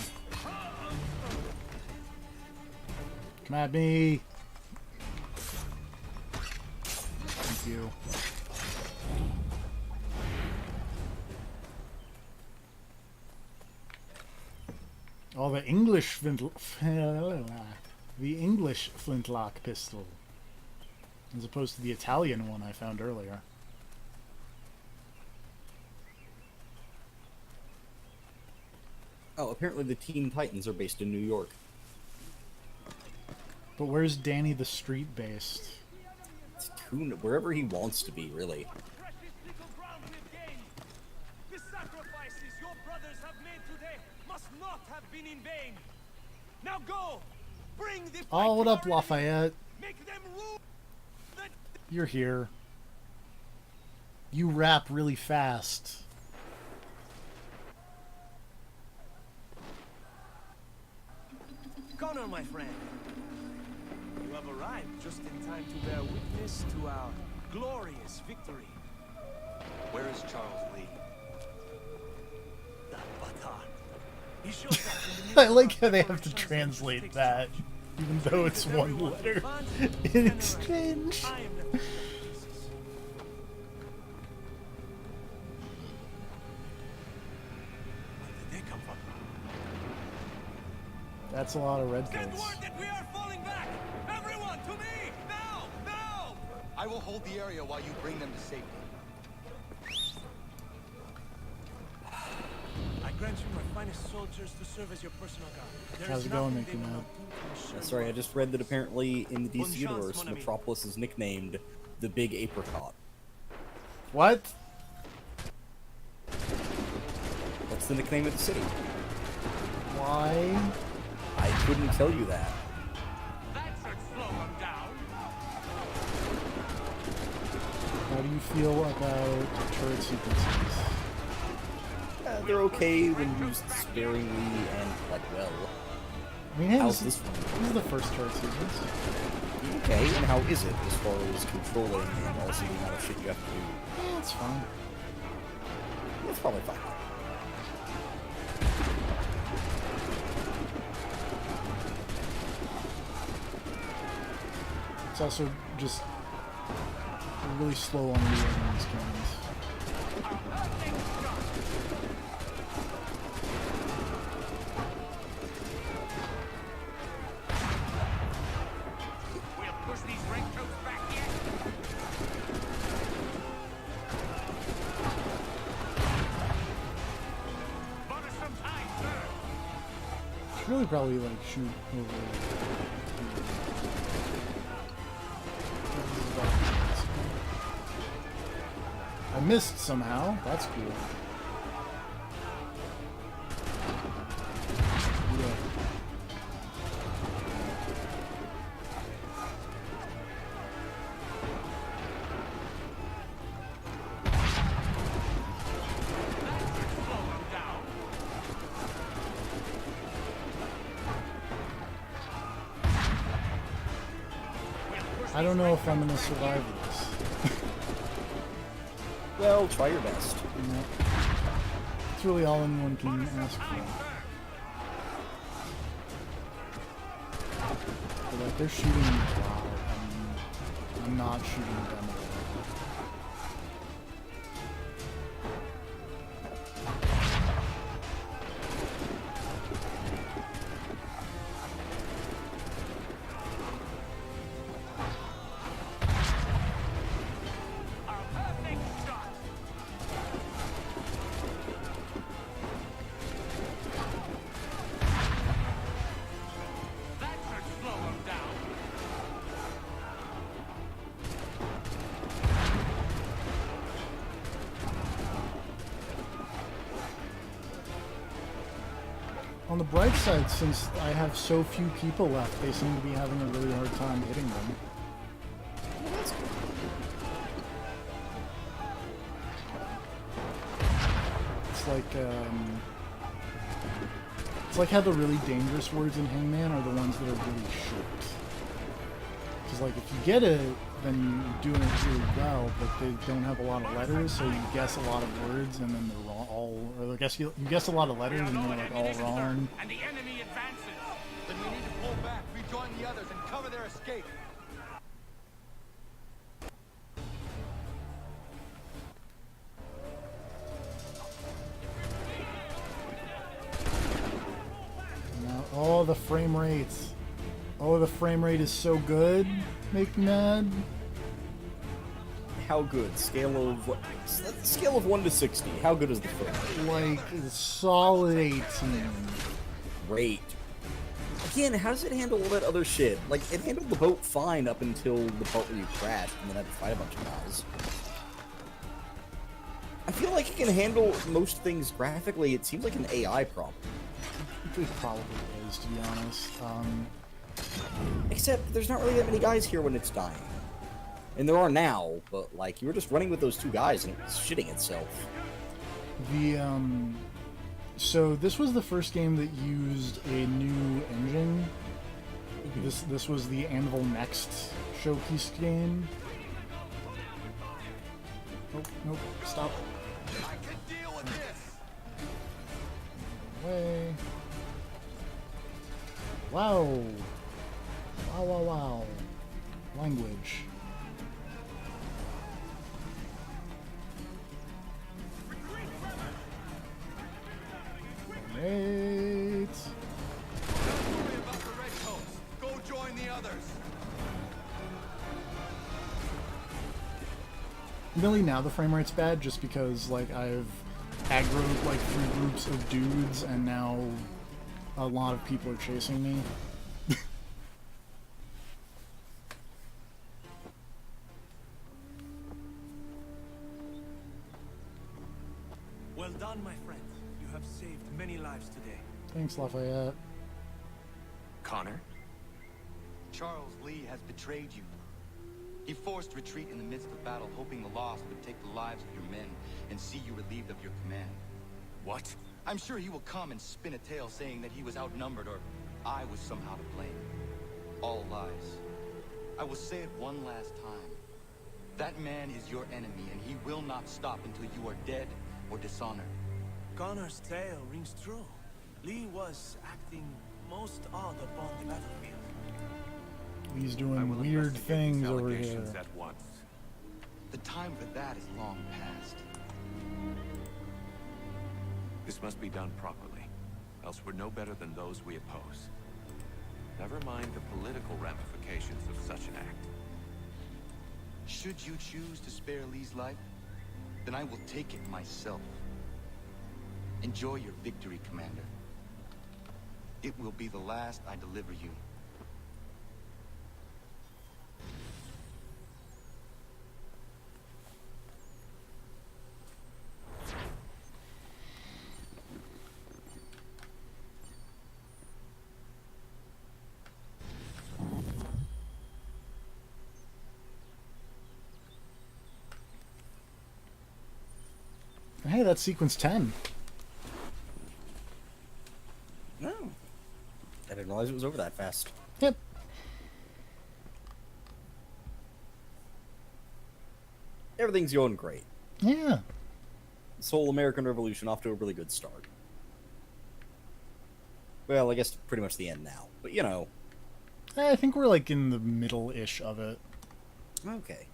Come at me. Thank you. Oh, the English the English flintlock pistol, as opposed to the Italian one I found earlier. Oh, apparently the Teen Titans are based in New York. But where's Danny the Street based? Wherever he wants to be, really. Precious little ground we've gained. The sacrifices your brothers have made today must not have been in vain. Now go! Bring the Oh, what up, fight to our Lafayette? Make them rule the... You're here. You rap really fast. Connor, my friend. You have arrived just in time to bear witness to our glorious victory. Where is Charles Lee? That butthard. He shows up in the I like how they have to translate that, even though it's one letter in exchange. I am the That's a lot of Send redcoats. word that we are falling back! Everyone, to me! Now! Now! I will hold the area while you bring them to safety. I grant you my finest soldiers to serve as your personal guard. There How's is it going, nothing they Mickey will Mouse? not do to ensure Sorry, you I just read that apparently in the DC Bonne chance, universe, mon ami. Metropolis is nicknamed the Big Apricot. What? That's the nickname of the city. Why? I couldn't tell you that. That should slow them down. How do you feel about turret sequences? They're okay when used sparingly and, like, well. I mean, hey, How's this this one? This is the first turret sequence. Okay, and how is it as far as controlling and also the amount of shit you have to do? Yeah, it's fine. It's probably fine. It's also just really slow on reloading these guns. We'll push these redcoats back yet. Bought us some time, sir. Should really probably like shoot over. I missed somehow. That's cool. Yeah. Slow them down. I don't know if I'm gonna survive this. Well, try your best. You know? It's really all anyone can ask for. But like, they're shooting me while I'm not shooting them. Our perfect shot. That should slow them down. On the bright side, since I have so few people left, they seem to be having a really hard time hitting them. It's like how the really dangerous words in Hangman are the ones that are really short. Because like if you get it, then you're doing it really well, but they don't have a lot of letters, so you guess a lot of words and then they're wrong. Or I guess you guess a lot of letters and they're like all wrong. And the enemy advances. Then we need to pull back, rejoin the others, and cover their escape. Now, oh, the frame rates. Oh, the frame rate is so good. Make me mad. How good? Scale of what? Scale of 1 to 60. How good is the frame? Like, solid 18. Great. Again, how does it handle all that other shit? Like, it handled the boat fine up until the part where you crashed and then had to fight a bunch of guys. I feel like it can handle most things graphically. It seems like an AI problem. It probably is, to be honest. Except, there's not really that many guys here when it's dying. And there are now, but, like, you were just running with those 2 guys and it was shitting itself. So this was the first game that used a new engine. This was the Anvil Next showpiece game. Nope, stop. I can deal with this. Away. Wow. Wow. Language. Great. Really, now the frame rate's bad just because like I've aggroed like 3 groups of dudes and now a lot of people are chasing me. Well done, my friend. You have saved many lives today. Thanks, Lafayette. Connor? Charles Lee has betrayed you. He forced retreat in the midst of battle, hoping the loss would take the lives of your men and see you relieved of your command. What? I'm sure he will come and spin a tale saying that he was outnumbered or I was somehow to blame. All lies. I will say it one last time. That man is your enemy, and he will not stop until you are dead or dishonored. Connor's tale rings true. Lee was acting most odd upon the battlefield. He's I doing will weird investigate things these over here. allegations at once. The time for that is long past. This must be done properly, else we're no better than those we oppose. Never mind the political ramifications of such an act. Should you choose to spare Lee's life, then I will take it myself. Enjoy your victory, Commander. It will be the last I deliver you. Hey, that's sequence 10. No. I didn't realize it was over that fast. Yep. Everything's going great. Yeah. This whole American Revolution off to a really good start. Well, I guess pretty much the end now. But, you know. I think we're like in the middle-ish of it. Okay.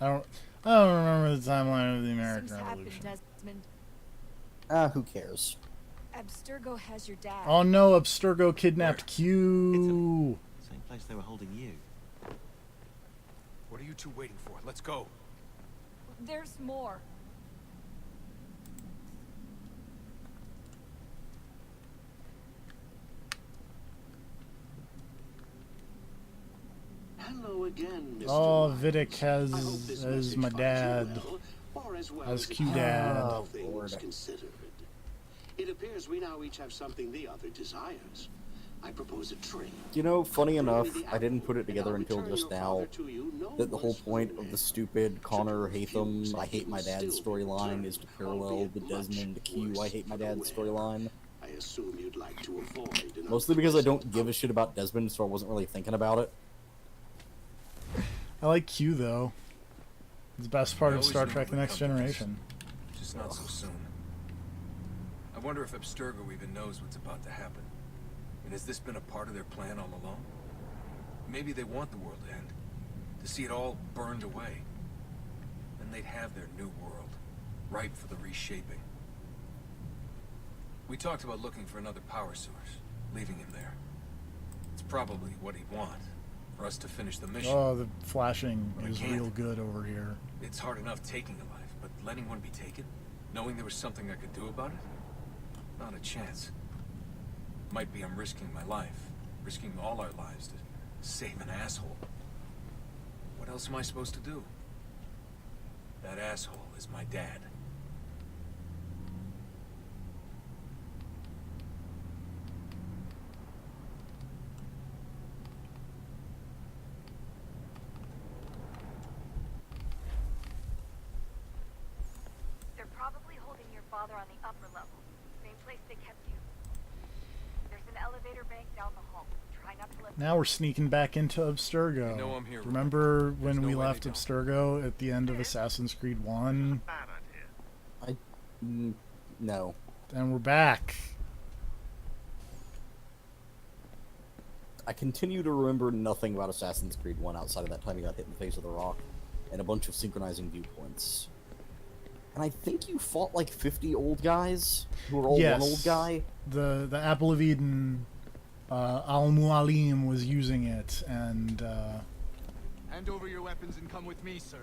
I don't remember the timeline of the American Something's happened, Revolution. Desmond. Who cares? Abstergo has your dad. Oh no, Abstergo kidnapped Q. Same place they were holding you. What are you two waiting for? Let's go. There's more. Hello again, Mr. Oh, Miles. Vidic I hope this as message my finds you dad. well, or as well As as it Q can, dad. all Oh, things Lord. considered. It appears we now each have something the other desires. I propose a trade. You know, funny Bring me enough, the I didn't put it apple, and together I'll until return just your now father to you no that the whole worse for point wear. of the stupid Connor Hatham refuse, I hate my he will dad still be storyline returned, is to parallel albeit the much Desmond Q I worse hate my for the dad wear. storyline. I assume you'd like to avoid an Mostly because I don't unpleasant give a shit about Desmond, so I wasn't really thinking about it. I like Q though. It's the best part I of always Star knew Trek: it The would Next come to this. Generation. Just not so soon. I wonder if Abstergo even knows what's about to happen. And has this been a part of their plan all along? Maybe they want the world to end. To see it all burned away. Then they'd have their new world. Ripe for the reshaping. We talked about looking for another power source. Leaving him there. It's probably what he'd want. For us to finish the mission. Oh, the flashing But I is can't. real good over here. It's hard enough taking a life, but letting one be taken? Knowing there was something I could do about it? Not a chance. Might be I'm risking my life. Risking all our lives to save an asshole. What else am I supposed to do? That asshole is my dad. They're probably holding your father on the upper level. Same place they kept you. There's an elevator bank down the hall. Try not to let Now we're sneaking back into Abstergo. They know I'm here, Remember when no we way left they don't. Abstergo at the end of Assassin's Creed 1? No. And we're back. I continue to remember nothing about Assassin's Creed 1 outside of that time you got hit in the face with a rock, and a bunch of synchronizing viewpoints. And I think you fought like 50 old guys, who were all Yes. one old guy. The Apple of Eden Al-Mualim was using it, and Hand over your weapons and come with me, sir.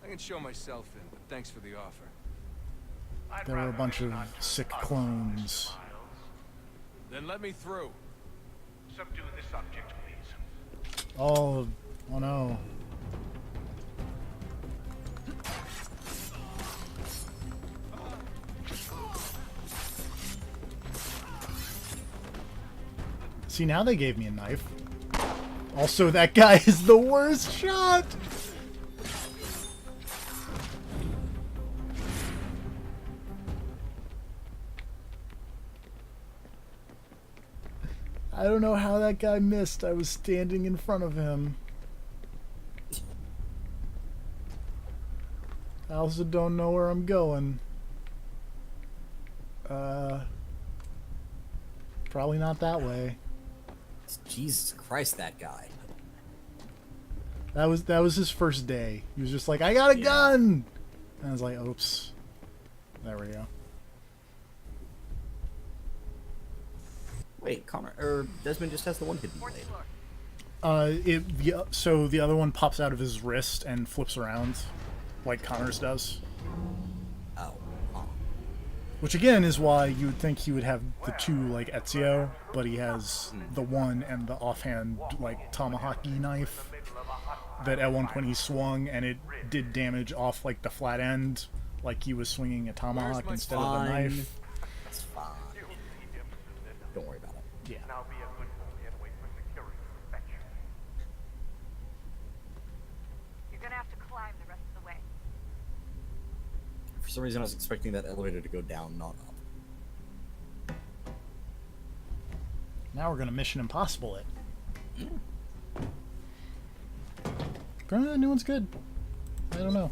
I can show myself in, but thanks for the offer. there were a bunch of sick clones. Then let me through. Subdue the subject, please. Oh no. See, now they gave me a knife. Also, that guy is the worst shot! I don't know how that guy missed. I was standing in front of him. I also don't know where I'm going. Probably not that way. Jesus Christ, that guy. That was his first day. He was just like, I got a gun! And I was like, oops. There we go. Wait, Connor or Desmond just has the one hidden blade. So the other one pops out of his wrist and flips around, like Connor's does. Oh. Which again is why you would think he would have the two like Ezio, but he has the one and the offhand like tomahawk-y knife that at one point he swung and it did damage off like the flat end, like he was swinging a tomahawk instead of a knife. That's fine. Don't worry about it. Yeah. Now be a good boy and wait for security inspection. You're gonna have to climb the rest of the way. For some reason, I was expecting that elevator to go down, not up. Now we're gonna Mission Impossible it. Apparently the new one's good. I don't know.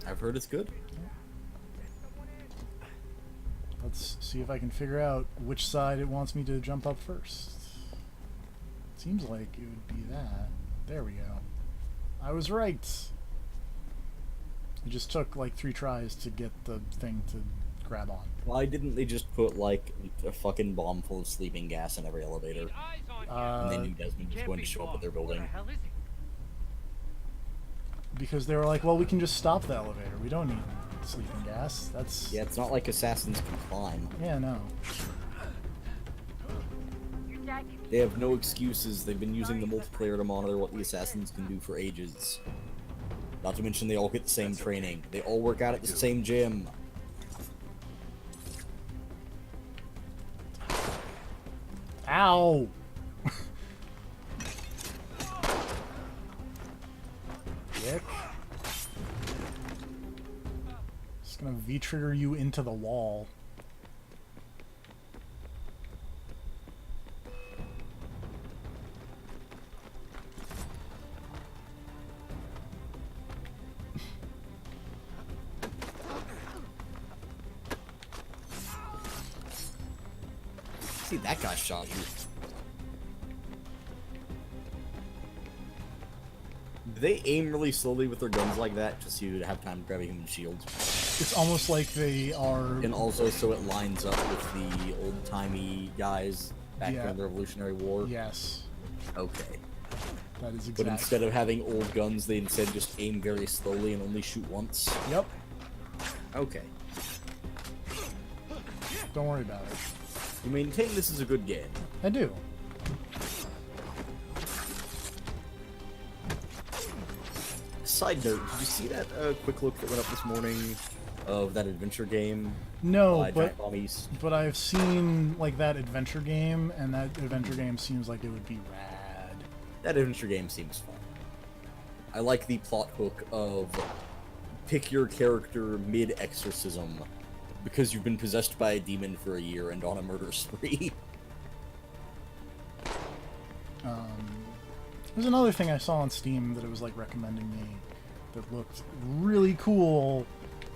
I've heard it's good. Let's see if I can figure out which side it wants me to jump up first. Seems like it would be that. There we go. I was right. It just took like 3 tries to get the thing to grab on. Why didn't they just put like a fucking bomb full of sleeping gas in every elevator? And they knew Desmond was going to show up at their building. Because they were like, well, we can just stop the elevator. We don't need sleeping gas. That's... Yeah, it's not like assassins can climb. Yeah, no. They have no excuses. They've been using the multiplayer to monitor what the assassins can do for ages. Not to mention they all get the same training. They all work out at the same gym. Ow! Dick. Just gonna V-trigger you into the wall. See, that guy shot you. Do they aim really slowly with their guns like that, just so you have time grabbing human shields? It's almost like they are... And also so it lines up with the old-timey guys back during the Revolutionary War? Yes. Okay. That is exactly... But instead of having old guns, they instead just aim very slowly and only shoot once? Yep. Okay. Don't worry about it. You maintain this is a good game. I do. Side note, did you see that quick look that went up this morning of that adventure game? No, Giant Bomb East? but I've seen like that adventure game, and that adventure game seems like it would be rad. That adventure game seems fun. I like the plot hook of pick your character mid-exorcism because you've been possessed by a demon for a year and on a murder spree. There's another thing I saw on Steam that it was like recommending me that looked really cool,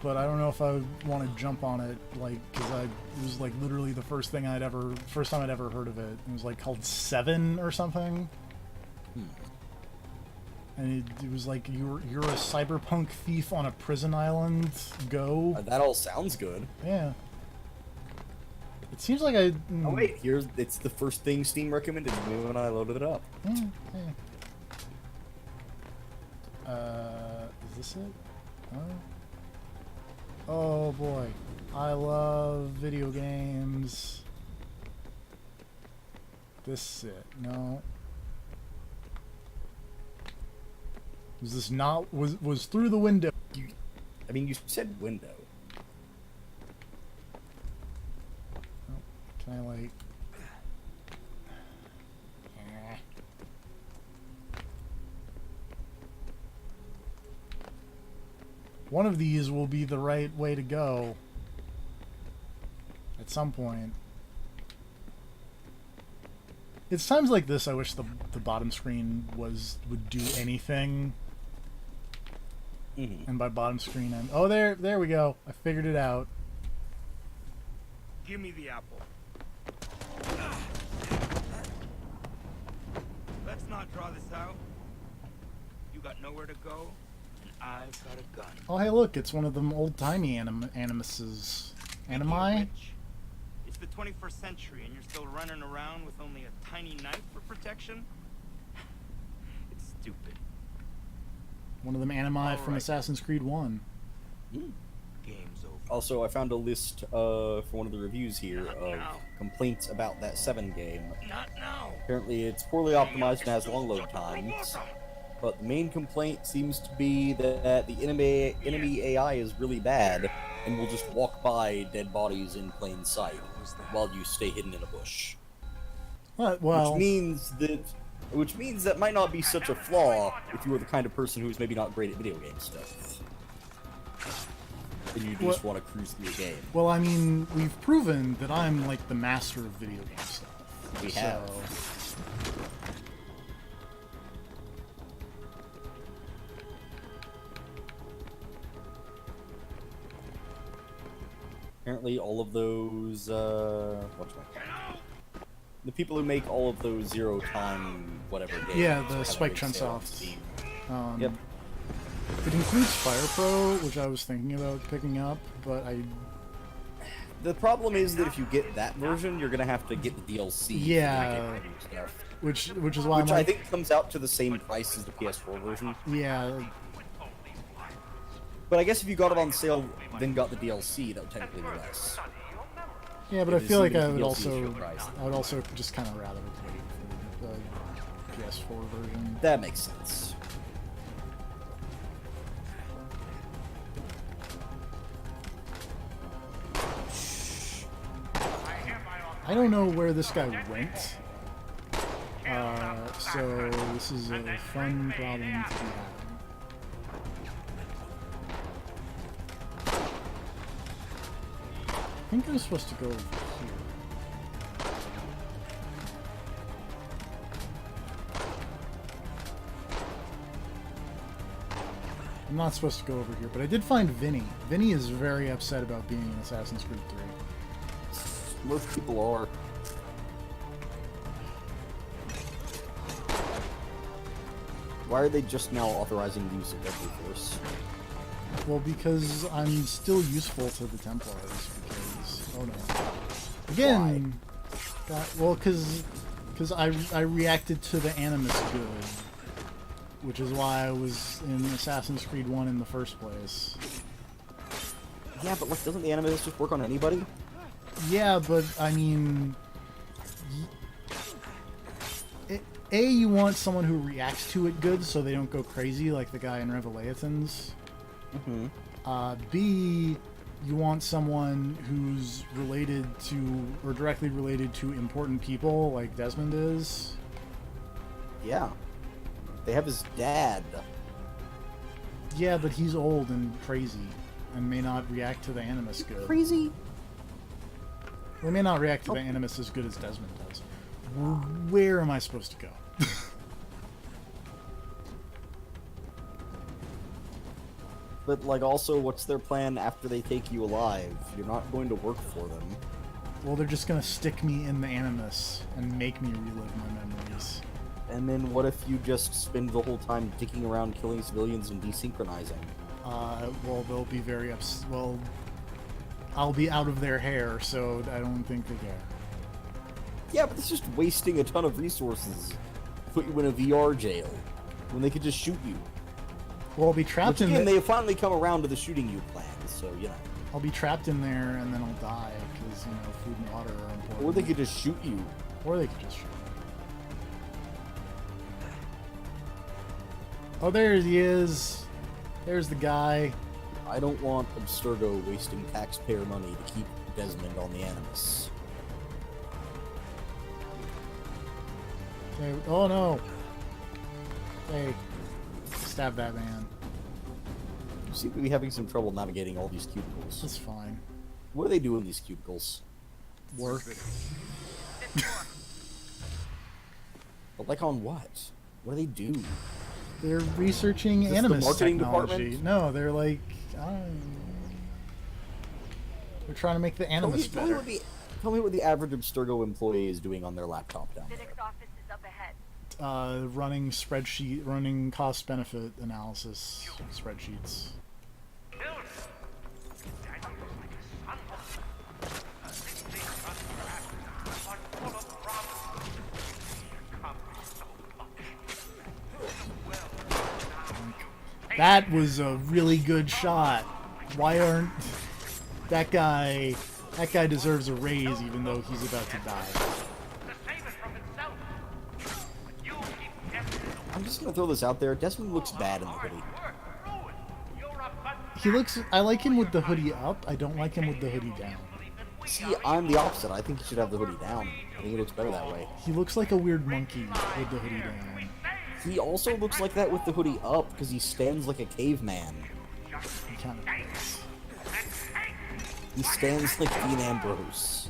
but I don't know if I would want to jump on it, like, because it was like literally the first time I'd ever heard of it. It was like called 7 or something. And it was like you're a cyberpunk thief on a prison island. Go. That all sounds good. Yeah. It seems like I... Oh wait, here's it's the first thing Steam recommended me when I loaded it up. Is this it? Oh boy. I love video games. This is it. No. Was this not... Was through the window? I mean, you said window. Can I, like... One of these will be the right way to go. At some point. It's times like this I wish the bottom screen would do anything. And by bottom screen I'm... Oh, there we go. I figured it out. Give me the apple. Let's not draw this out. You got nowhere to go, and I've got a gun. Oh, hey, look, it's one of them old-timey animuses. Animi? It's the 21st century, and you're still running around with only a tiny knife for protection? It's stupid. One of them animi from Assassin's Creed 1. Game's over. Also, I found a list for one of the reviews here of complaints about that 7 game. Not now. Apparently, it's poorly optimized and has long load times. But the main complaint seems to be that the enemy AI is really bad and will just walk by dead bodies in plain sight while you stay hidden in a bush. Well, which means that might not be such a flaw if you are the kind of person who's maybe not great at video game stuff. And you just want to cruise through the game. Well, I mean, we've proven that I'm like the master of video game stuff. We have. Apparently all of those, the people who make all of those zero-time whatever games... Yeah, the Spike Chunsoft. Yep. It includes Fire Pro, which I was thinking about picking up, but I... The problem is that if you get that version, you're gonna have to get the DLC. Yeah. Which is why I think comes out to the same price as the PS4 version. Yeah. But I guess if you got it on sale, then got the DLC, that would technically be less. Yeah, but I feel like I would also just kind of rather wait for the PS4 version. That makes sense. I don't know where this guy went. So this is a fun problem to be having. I think I'm supposed to go over here. I'm not supposed to go over here, but I did find Vinny. Vinny is very upset about being in Assassin's Creed 3. Most people are. Why are they just now authorizing the use of deadly force? Well, because I'm still useful to the Templars, because... Oh no. Again! Well, because I reacted to the Animus good. Which is why I was in Assassin's Creed 1 in the first place. Yeah, but like, doesn't the Animus just work on anybody? Yeah, but, I mean... you want someone who reacts to it good so they don't go crazy like the guy in Revelations. B, you want someone who's related to, or directly related to important people like Desmond is. Yeah. They have his dad. Yeah, but he's old and crazy and may not react to the Animus good. Crazy? Well, he may not react to the Animus as good as Desmond does. Where am I supposed to go? But, like, also, what's their plan after they take you alive? You're not going to work for them. Well, they're just gonna stick me in the Animus and make me relive my memories. And then what if you just spend the whole time dicking around killing civilians and desynchronizing? Well, they'll be very well, I'll be out of their hair, so I don't think they care. Yeah, but it's just wasting a ton of resources to put you in a VR jail when they could just shoot you. Well, I'll be trapped Which, in again, there. they have finally come around to the shooting you plan, so, you know. I'll be trapped in there, and then I'll die, because, you know, food and water are important. Or they could just shoot you. Or they could just shoot. Oh, there he is. There's the guy. I don't want Abstergo wasting taxpayer money to keep Desmond on the Animus. Okay. Oh no. Hey. Stab that man. You seem to be having some trouble navigating all these cubicles. That's fine. What do they do in these cubicles? Work. But like on what? What do they do? They're researching Is this Animus the marketing technology. department? No, they're like, they're trying to make the Animus better. Tell me what the average Abstergo employee is doing on their laptop down The there. next office is up ahead. Running cost-benefit analysis spreadsheets. That was a really good shot. Why aren't that guy? That guy deserves a raise, even though he's about to die. I'm just gonna throw this out there. Desmond looks bad in the hoodie. He looks. I like him with the hoodie up. I don't like him with the hoodie down. See, I'm the opposite. I think he should have the hoodie down. I think it looks better that way. He looks like a weird monkey with the hoodie down. He also looks like that with the hoodie up because he stands like a caveman. He kind of does. He stands like Dean Ambrose.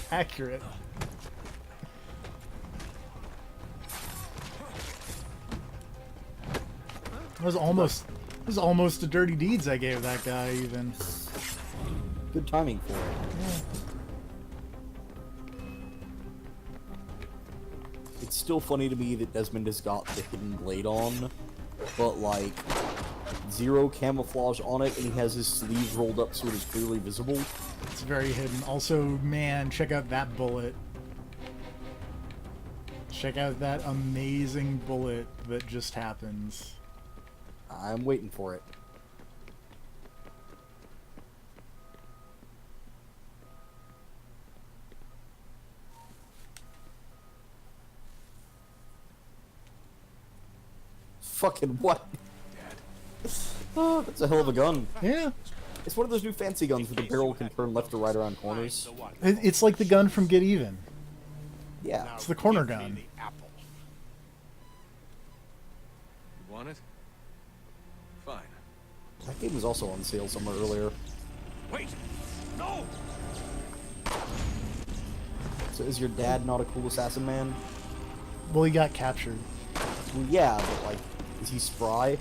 Accurate. That was almost a dirty deeds I gave that guy even. Good timing for it. Yeah. It's still funny to me that Desmond has got the hidden blade on, but like zero camouflage on it, and he has his sleeves rolled up so it is clearly visible. It's very hidden. Also, man, check out that bullet. Check out that amazing bullet that just happens. I'm waiting for it. Fucking what? Oh, that's a hell of a gun. Yeah. It's one of those new fancy guns where the barrel can turn left or right around corners. It's like the gun from Get Even. Yeah. It's the corner gun. You want it? Fine. That game was also on sale somewhere earlier. Wait! No! So is your dad not a cool assassin man? Well, he got captured. Well, yeah, but like, is he spry?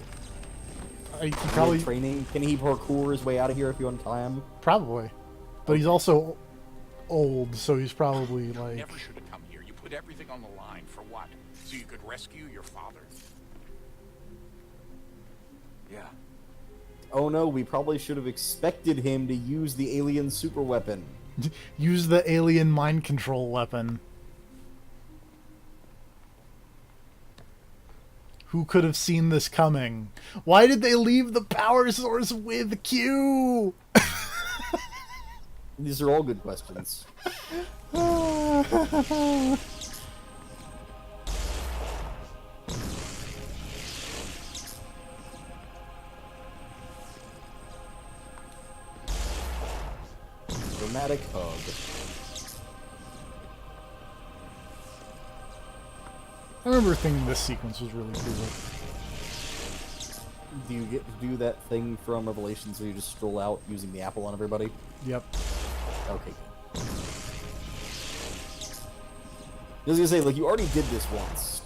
He probably training. Can he parkour his way out of here if you untie him? Probably, but he's also old, so he's probably like. Never should have come here. You put everything on the line for what? So you could rescue your father? Yeah. Oh no, we probably should have expected him to use the alien super weapon. Use the alien mind control weapon. Who could have seen this coming? Why did they leave the power source with Q? These are all good questions. Dramatic hug. I remember thinking this sequence was really cool. Do you get to do that thing from Revelations where you just stroll out using the apple on everybody? Yep. Okay. I was gonna say, like, you already did this once.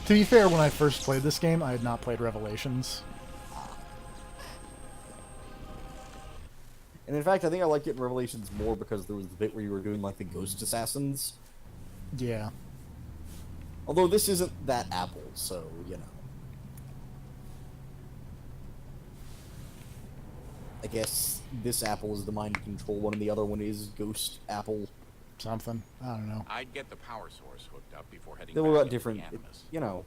To be fair, when I first played this game, I had not played Revelations. And in fact, I think I liked it in Revelations more because there was the bit where you were doing, like, the ghost assassins. Yeah. Although this isn't that apple, so, you know. I guess this apple is the mind control one, and the other one is ghost apple. Something. I don't know. I'd get the power source hooked up before heading They've back all got into different, the Animus. you know.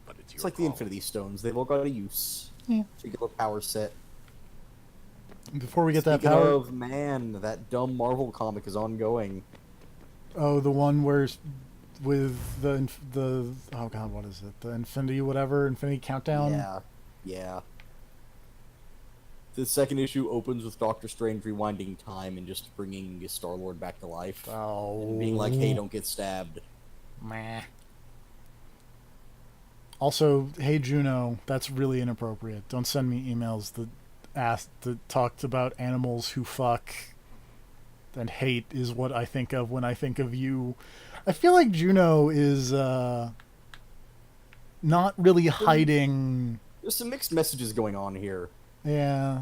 But it's It's your like the call. Infinity Stones. They've all got a use. Yeah. So you get a power set. Before we get that Speaking power... of, man, that dumb Marvel comic is ongoing. Oh, the one where with the oh god, what is it? The Infinity Countdown? Yeah. Yeah. The second issue opens with Doctor Strange rewinding time and just bringing Star-Lord back to life. Oh. And being like, hey, don't get stabbed. Meh. Also, hey Juno, that's really inappropriate. Don't send me emails that talked about animals who fuck and hate is what I think of when I think of you. I feel like Juno is not really hiding. There's some mixed messages going on here. Yeah.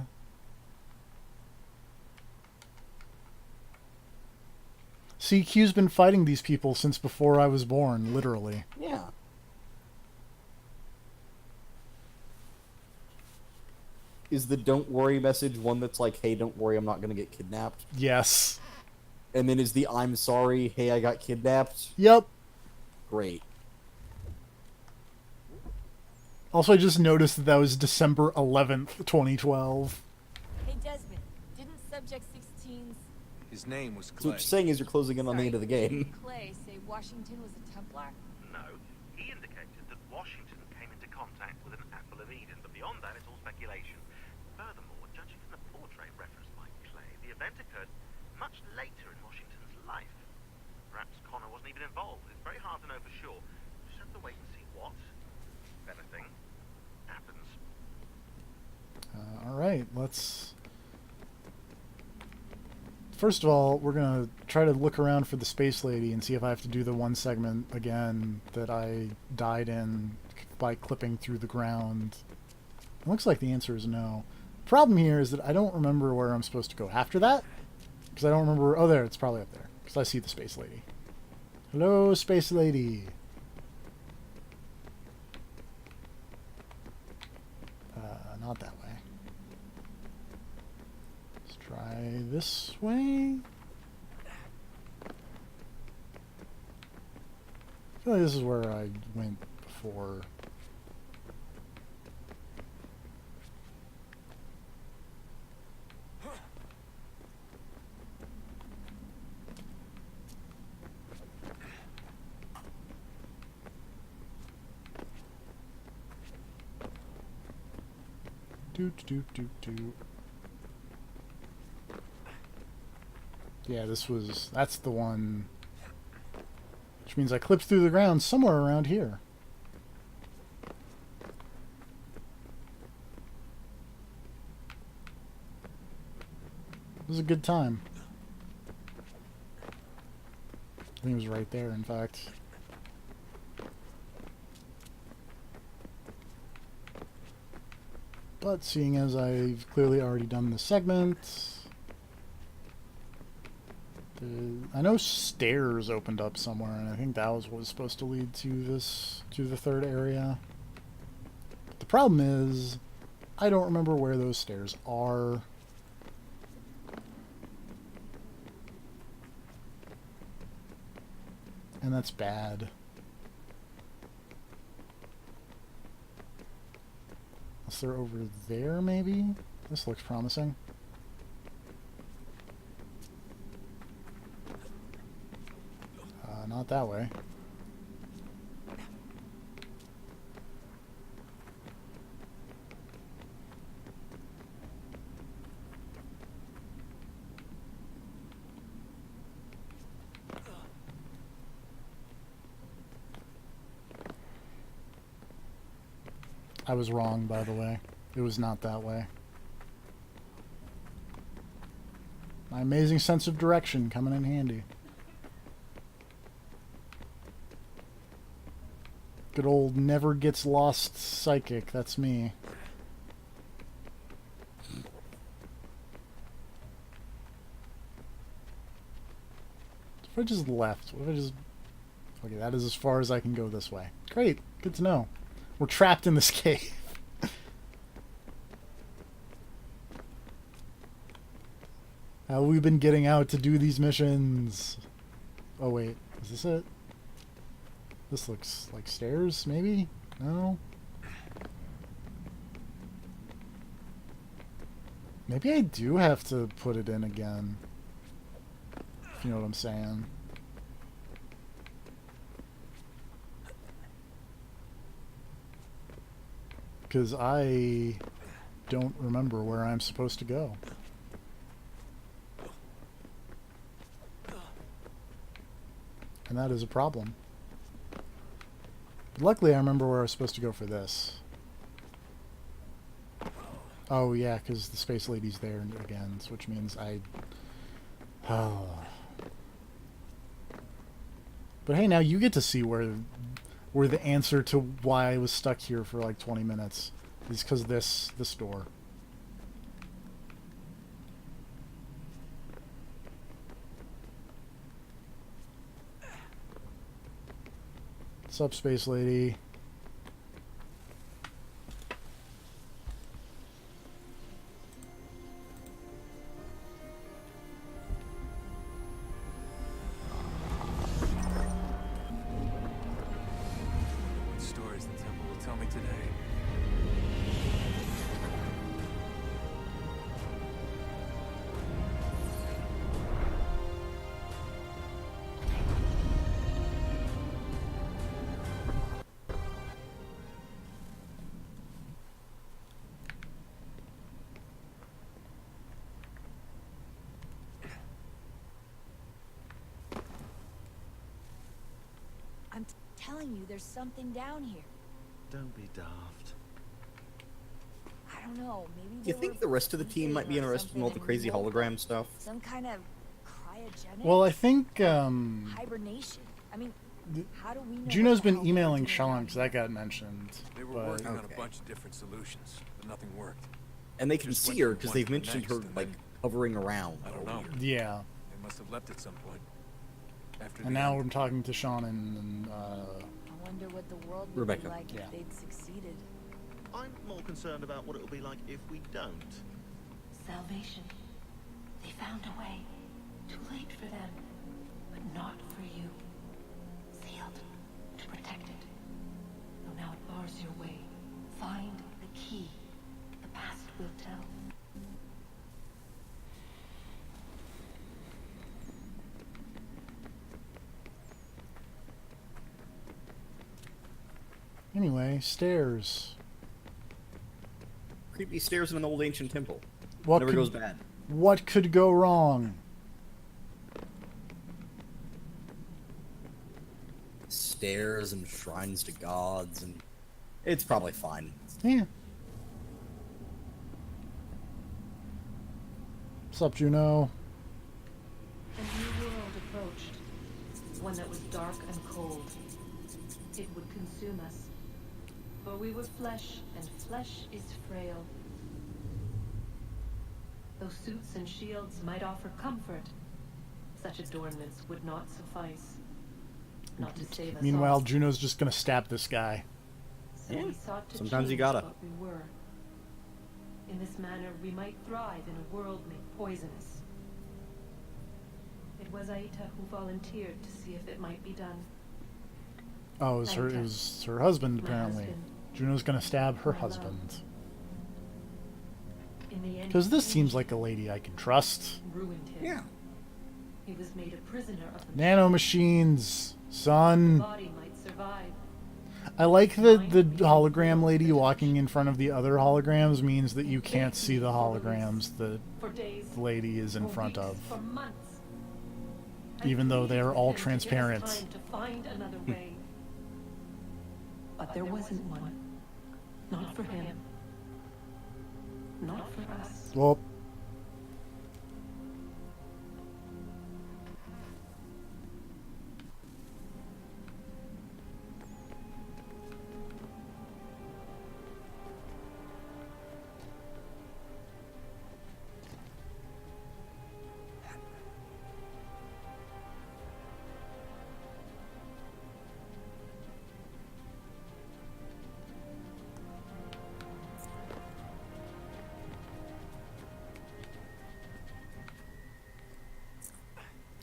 CQ's been fighting these people since before I was born, literally. Yeah. Is the don't worry message one that's like, hey, don't worry, I'm not going to get kidnapped? Yes. And then is the I'm sorry, hey, I got kidnapped? Yep. Great. Also, I just noticed that was December 11th, 2012. Hey, Desmond, didn't Subject 16's His name was So Clay. what you're saying is you're closing in on the end of the game. Clay say Washington was a Templar? No, he indicated that Washington came into contact with an Apple of Eden, but beyond that, it's all speculation. Furthermore, judging from the portrait referenced by Clay, the event occurred much later in Washington's life. Perhaps Connor wasn't even involved. It's very hard to know for sure. Just have to wait and see what, if anything, happens. Alright, let's... First of all, we're going to try to look around for the Space Lady and see if I have to do the one segment again that I died in by clipping through the ground. It looks like the answer is no. Problem here is that I don't remember where I'm supposed to go after that. Because I don't remember... Oh, there. It's probably up there. Because I see the Space Lady. Hello, Space Lady. Not that way. Let's try this way. I feel like this is where I went before. Yeah, that's the one. Which means I clipped through the ground somewhere around here. It was a good time. I think it was right there, in fact. But seeing as I've clearly already done the segment, I know stairs opened up somewhere, and I think that was what was supposed to lead to the third area. But the problem is, I don't remember where those stairs are. And that's bad. Unless they're over there, maybe? This looks promising. Not that way. I was wrong, by the way. It was not that way. My amazing sense of direction coming in handy. Good old never gets lost psychic, that's me. If I just left, what if I just... Okay, that is as far as I can go this way. Great, good to know. We're trapped in this cave. How we've been getting out to do these missions. Oh wait, is this it? This looks like stairs, maybe? No? Maybe I do have to put it in again. If you know what I'm saying. Because I don't remember where I'm supposed to go. And that is a problem. But luckily I remember where I was supposed to go for this. Oh yeah, because the space lady's there again, which means I... Oh. But hey, now you get to see where the answer to why I was stuck here for like 20 minutes is because this door. What's up, space lady? What stories the temple will tell me today? I'm telling you, there's something down here. Don't be daft. I don't know, maybe You think the rest of the team might be interested in all the crazy hologram stuff? Some kind of cryogenic? Well, I think hibernation. I mean, how do we know Juno's what the been hell emailing they're doing? Sean because that got mentioned. They were But working on a bunch of different solutions, but nothing worked. And they can Just see went her from because one they've to the mentioned next, her, and like, then- hovering around. I don't know. yeah. They must have left at some point. After And the now end. I'm talking to Sean and I wonder what the world would Rebecca. be like Yeah. if they'd succeeded. I'm more concerned about what it'll be like if we don't. Salvation. They found a way. Too late for them, but not for you. Sealed to protect it. So now it bars your way. Find the key. The past will tell. anyway, stairs. Creepy stairs in an old ancient temple. What Never could, goes bad. What could go wrong? Stairs and shrines to gods, and it's probably fine. Yeah. What's up, Juno? A new world approached. One that was dark and cold. It would consume us. For we were flesh, and flesh is frail. Though suits and shields might offer comfort, such adornments would not suffice. Not to save us Meanwhile, all. Juno's just gonna stab this guy. So we sought to Sometimes you change gotta. what we were. In this manner, we might thrive in a world made poisonous. It was Aita who volunteered to see if it might be done. Oh, it was her husband, My apparently. husband. Juno's gonna stab her My love. husband. In the end, Because this he seems like a lady I can trust. ruined him. Yeah. He was made a prisoner of the Nanomachines, son. body might survive. I like that the hologram lady walking in front of the other holograms means that you can't see the holograms that For days, the lady is in for front weeks, of. for months. Even though they are all And to give us transparent. time to find another way. But there wasn't one. Not for him. Not for us. Well,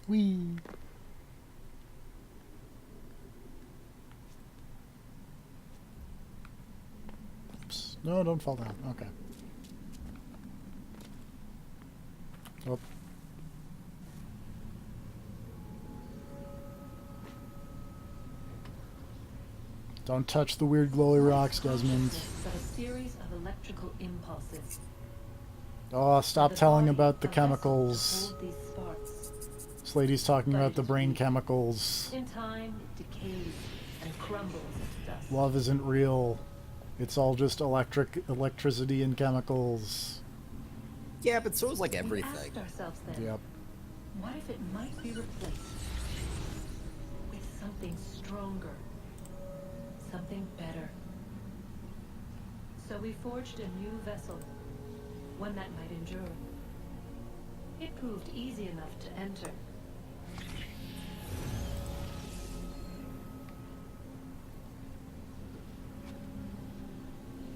Whee! Oops. No, don't fall down. Okay. Oh. Don't touch the weird glowy rocks, Desmond. A series of electrical impulses. Oh, stop telling about the chemicals. This lady's talking about the brain chemicals. In time, it decays and crumbles to dust. Love isn't real. It's all just electricity and chemicals. Yeah, but so is like everything. We asked ourselves then, Yep. what if it might be replaced with something stronger, something better? So we forged a new vessel, one that might endure. It proved easy enough to enter.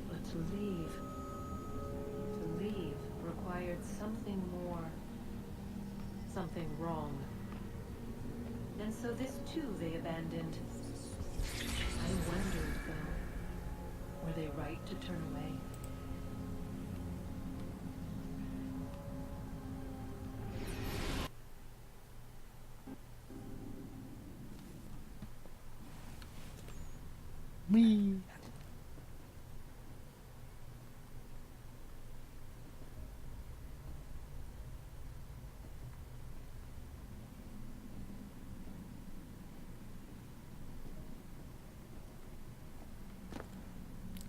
But to leave required something more, something wrong. And so this too they abandoned. I wondered, though, were they right to turn away? Whee!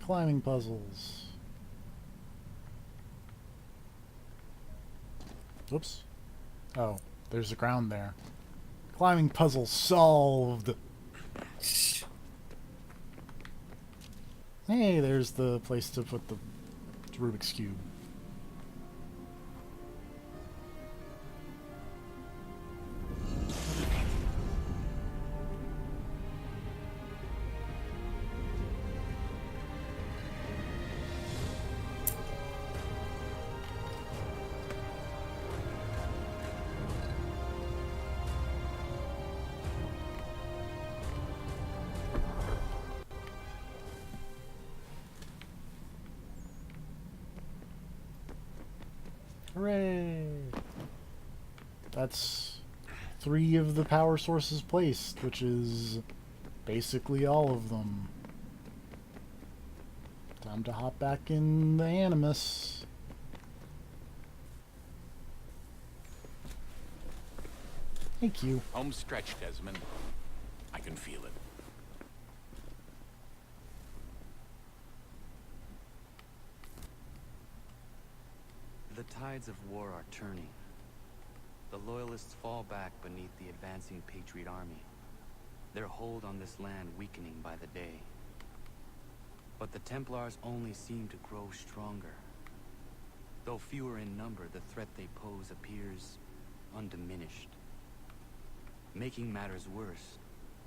Climbing puzzles. Oops. Oh, there's the ground there. Climbing puzzle solved. Hey, there's the place to put the Rubik's Cube. Hooray! That's 3 of the power sources placed, which is basically all of them. Time to hop back in the Animus. Thank you. Home stretch, Desmond. I can feel it. The tides of war are turning. The Loyalists fall back beneath the advancing Patriot army, their hold on this land weakening by the day. But the Templars only seem to grow stronger. Though fewer in number, the threat they pose appears undiminished. Making matters worse,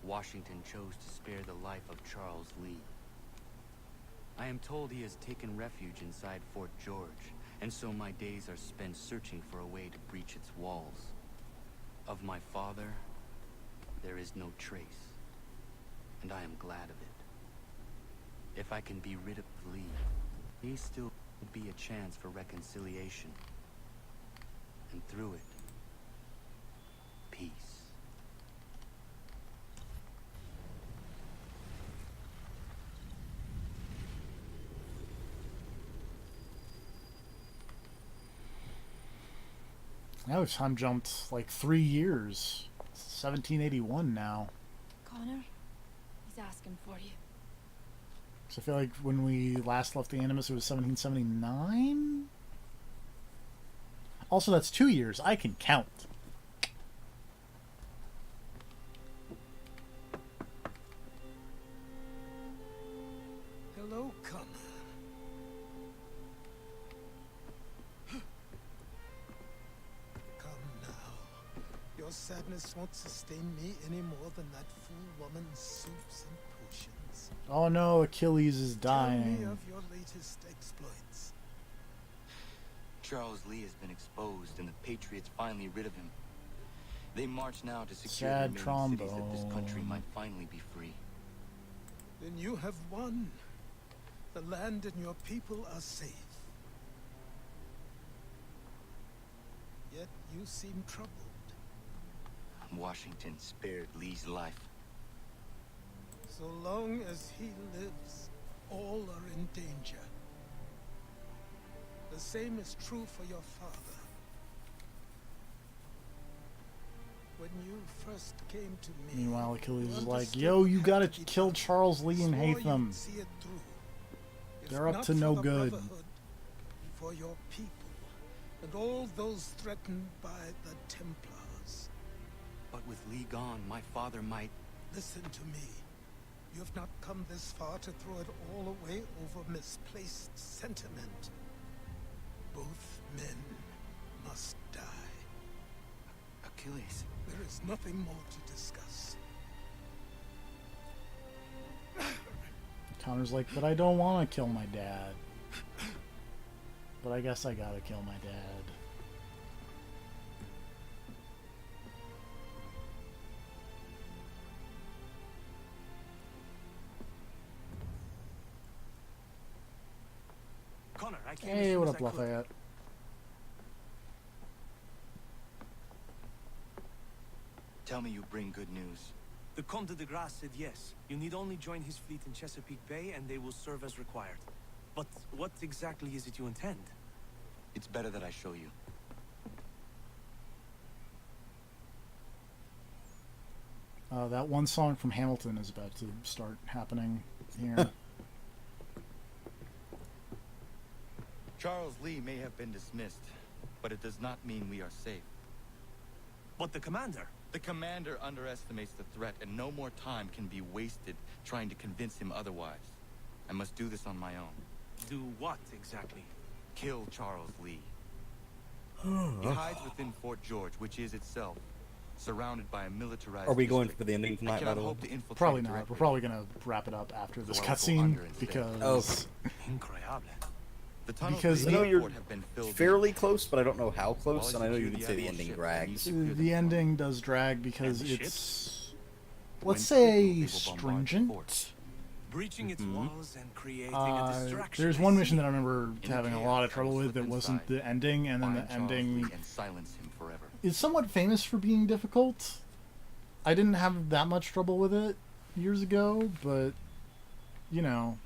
Washington chose to spare the life of Charles Lee. I am told he has taken refuge inside Fort George, and so my days are spent searching for a way to breach its walls. Of my father, there is no trace, and I am glad of it. If I can be rid of Lee, may still be a chance for reconciliation. And through it, peace. Now time jumped like 3 years. It's 1781 now. Connor, he's asking for you. So I feel like when we last left the Animus, it was 1779? Also, that's 2 years. I can count. Hello, Connor. Come now. Your sadness won't sustain me any more than that fool woman's soups and potions. Oh no, Achilles is Tell me dying. of your latest exploits. Charles Lee has been exposed and the Patriots finally rid of him. They march now to secure Sad the remaining cities that this trombone. country might finally be free. Then you have won. The land and your people are safe. Yet you seem troubled. Washington spared Lee's life. So long as he lives, all are in danger. The same is true for your father. When you first came to me, Meanwhile, Achilles you is like, understood yo, you what gotta had to be kill done. Charles Lee and Swore Hatham. you'd see it through. If They're up not to for no the good. Brotherhood, for your people, and all those threatened by the Templars. But with Lee gone, my father might... Listen to me. You have not come this far to throw it all away over misplaced sentiment. Both men must die. Achilles. There is nothing more to discuss. Connor's like, but I don't want to kill my dad. But I guess I gotta kill my dad. Connor, I came Hey, as what soon up, as I could. Lafayette? Tell me you bring good news. The Comte de Grasse said yes. You need only join his fleet in Chesapeake Bay and they will serve as required. But what exactly is it you intend? It's better that I show you. That one song from Hamilton is about to start happening here. Charles Lee may have been dismissed, but it does not mean we are safe. But the commander? The commander underestimates the threat, and no more time can be wasted trying to convince him otherwise. I must do this on my own. Do what exactly? Kill Charles Lee. He hides within Fort George, which is itself surrounded by a militarized Are we going district. for the ending I tonight, by cannot the way? hope to infiltrate Probably not. directly. We're probably gonna wrap it up after this So I will go cutscene under instead. because Incroyable. The tunnels because to I know the you're airport have been filled fairly close, but I don't know how While close, I and I know you secure did say the admiral ending ship, drags. I need to the ending does drag because And the it's, When let's signaled, say, they will bombard the fort. stringent. Breaching its walls and creating a distraction. There's I one see. mission that I remember In the having a chaos, lot of I trouble will with slip that wasn't inside, the ending, and then find the Charles ending Lee and silence him forever. is somewhat famous for being difficult. I didn't have that much trouble with it years ago, but you know,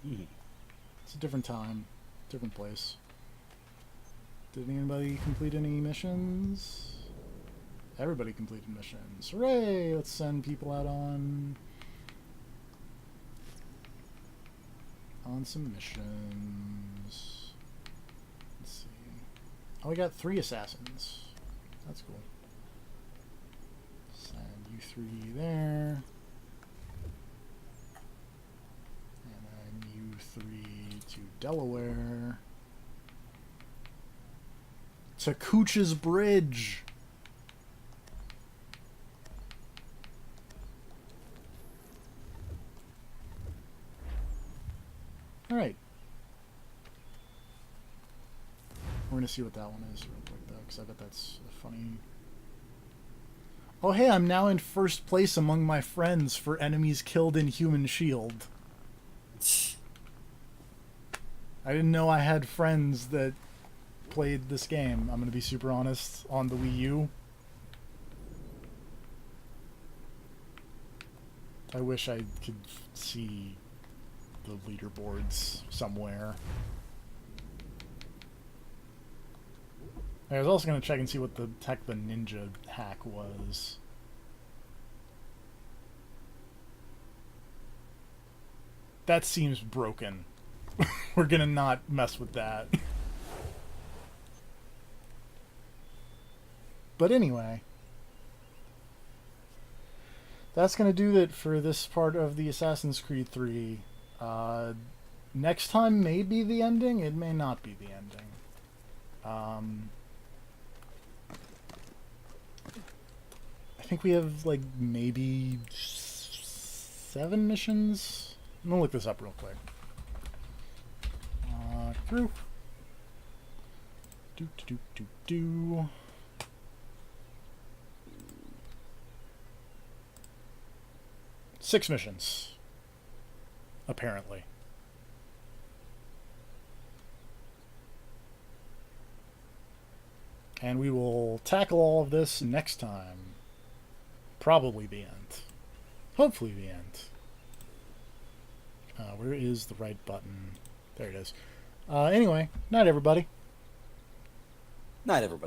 it's a different time, different place. Did anybody complete any missions? Everybody completed missions. Hooray! Let's send people out on some missions. Let's see. Oh, we got 3 assassins. That's cool. Send you 3 there. And then you 3 to Delaware. To Cooch's Bridge. Alright. We're gonna see what that one is real quick though, because I bet that's a funny... Oh hey, I'm now in first place among my friends for enemies killed in Human Shield. I didn't know I had friends that played this game, I'm gonna be super honest, on the Wii U. I wish I could see the leaderboards somewhere. I was also going to check and see what the heck the ninja hack was. That seems broken. We're going to not mess with that. But anyway, that's going to do it for this part of the Assassin's Creed 3. Next time may be the ending, it may not be the ending. I think we have, like, maybe 7 missions? I'm gonna look this up real quick. Through. 6 missions. Apparently. And we will tackle all of this next time. Probably the end. Hopefully the end. Where is the right button? There it is. Anyway, night everybody. Night everybody.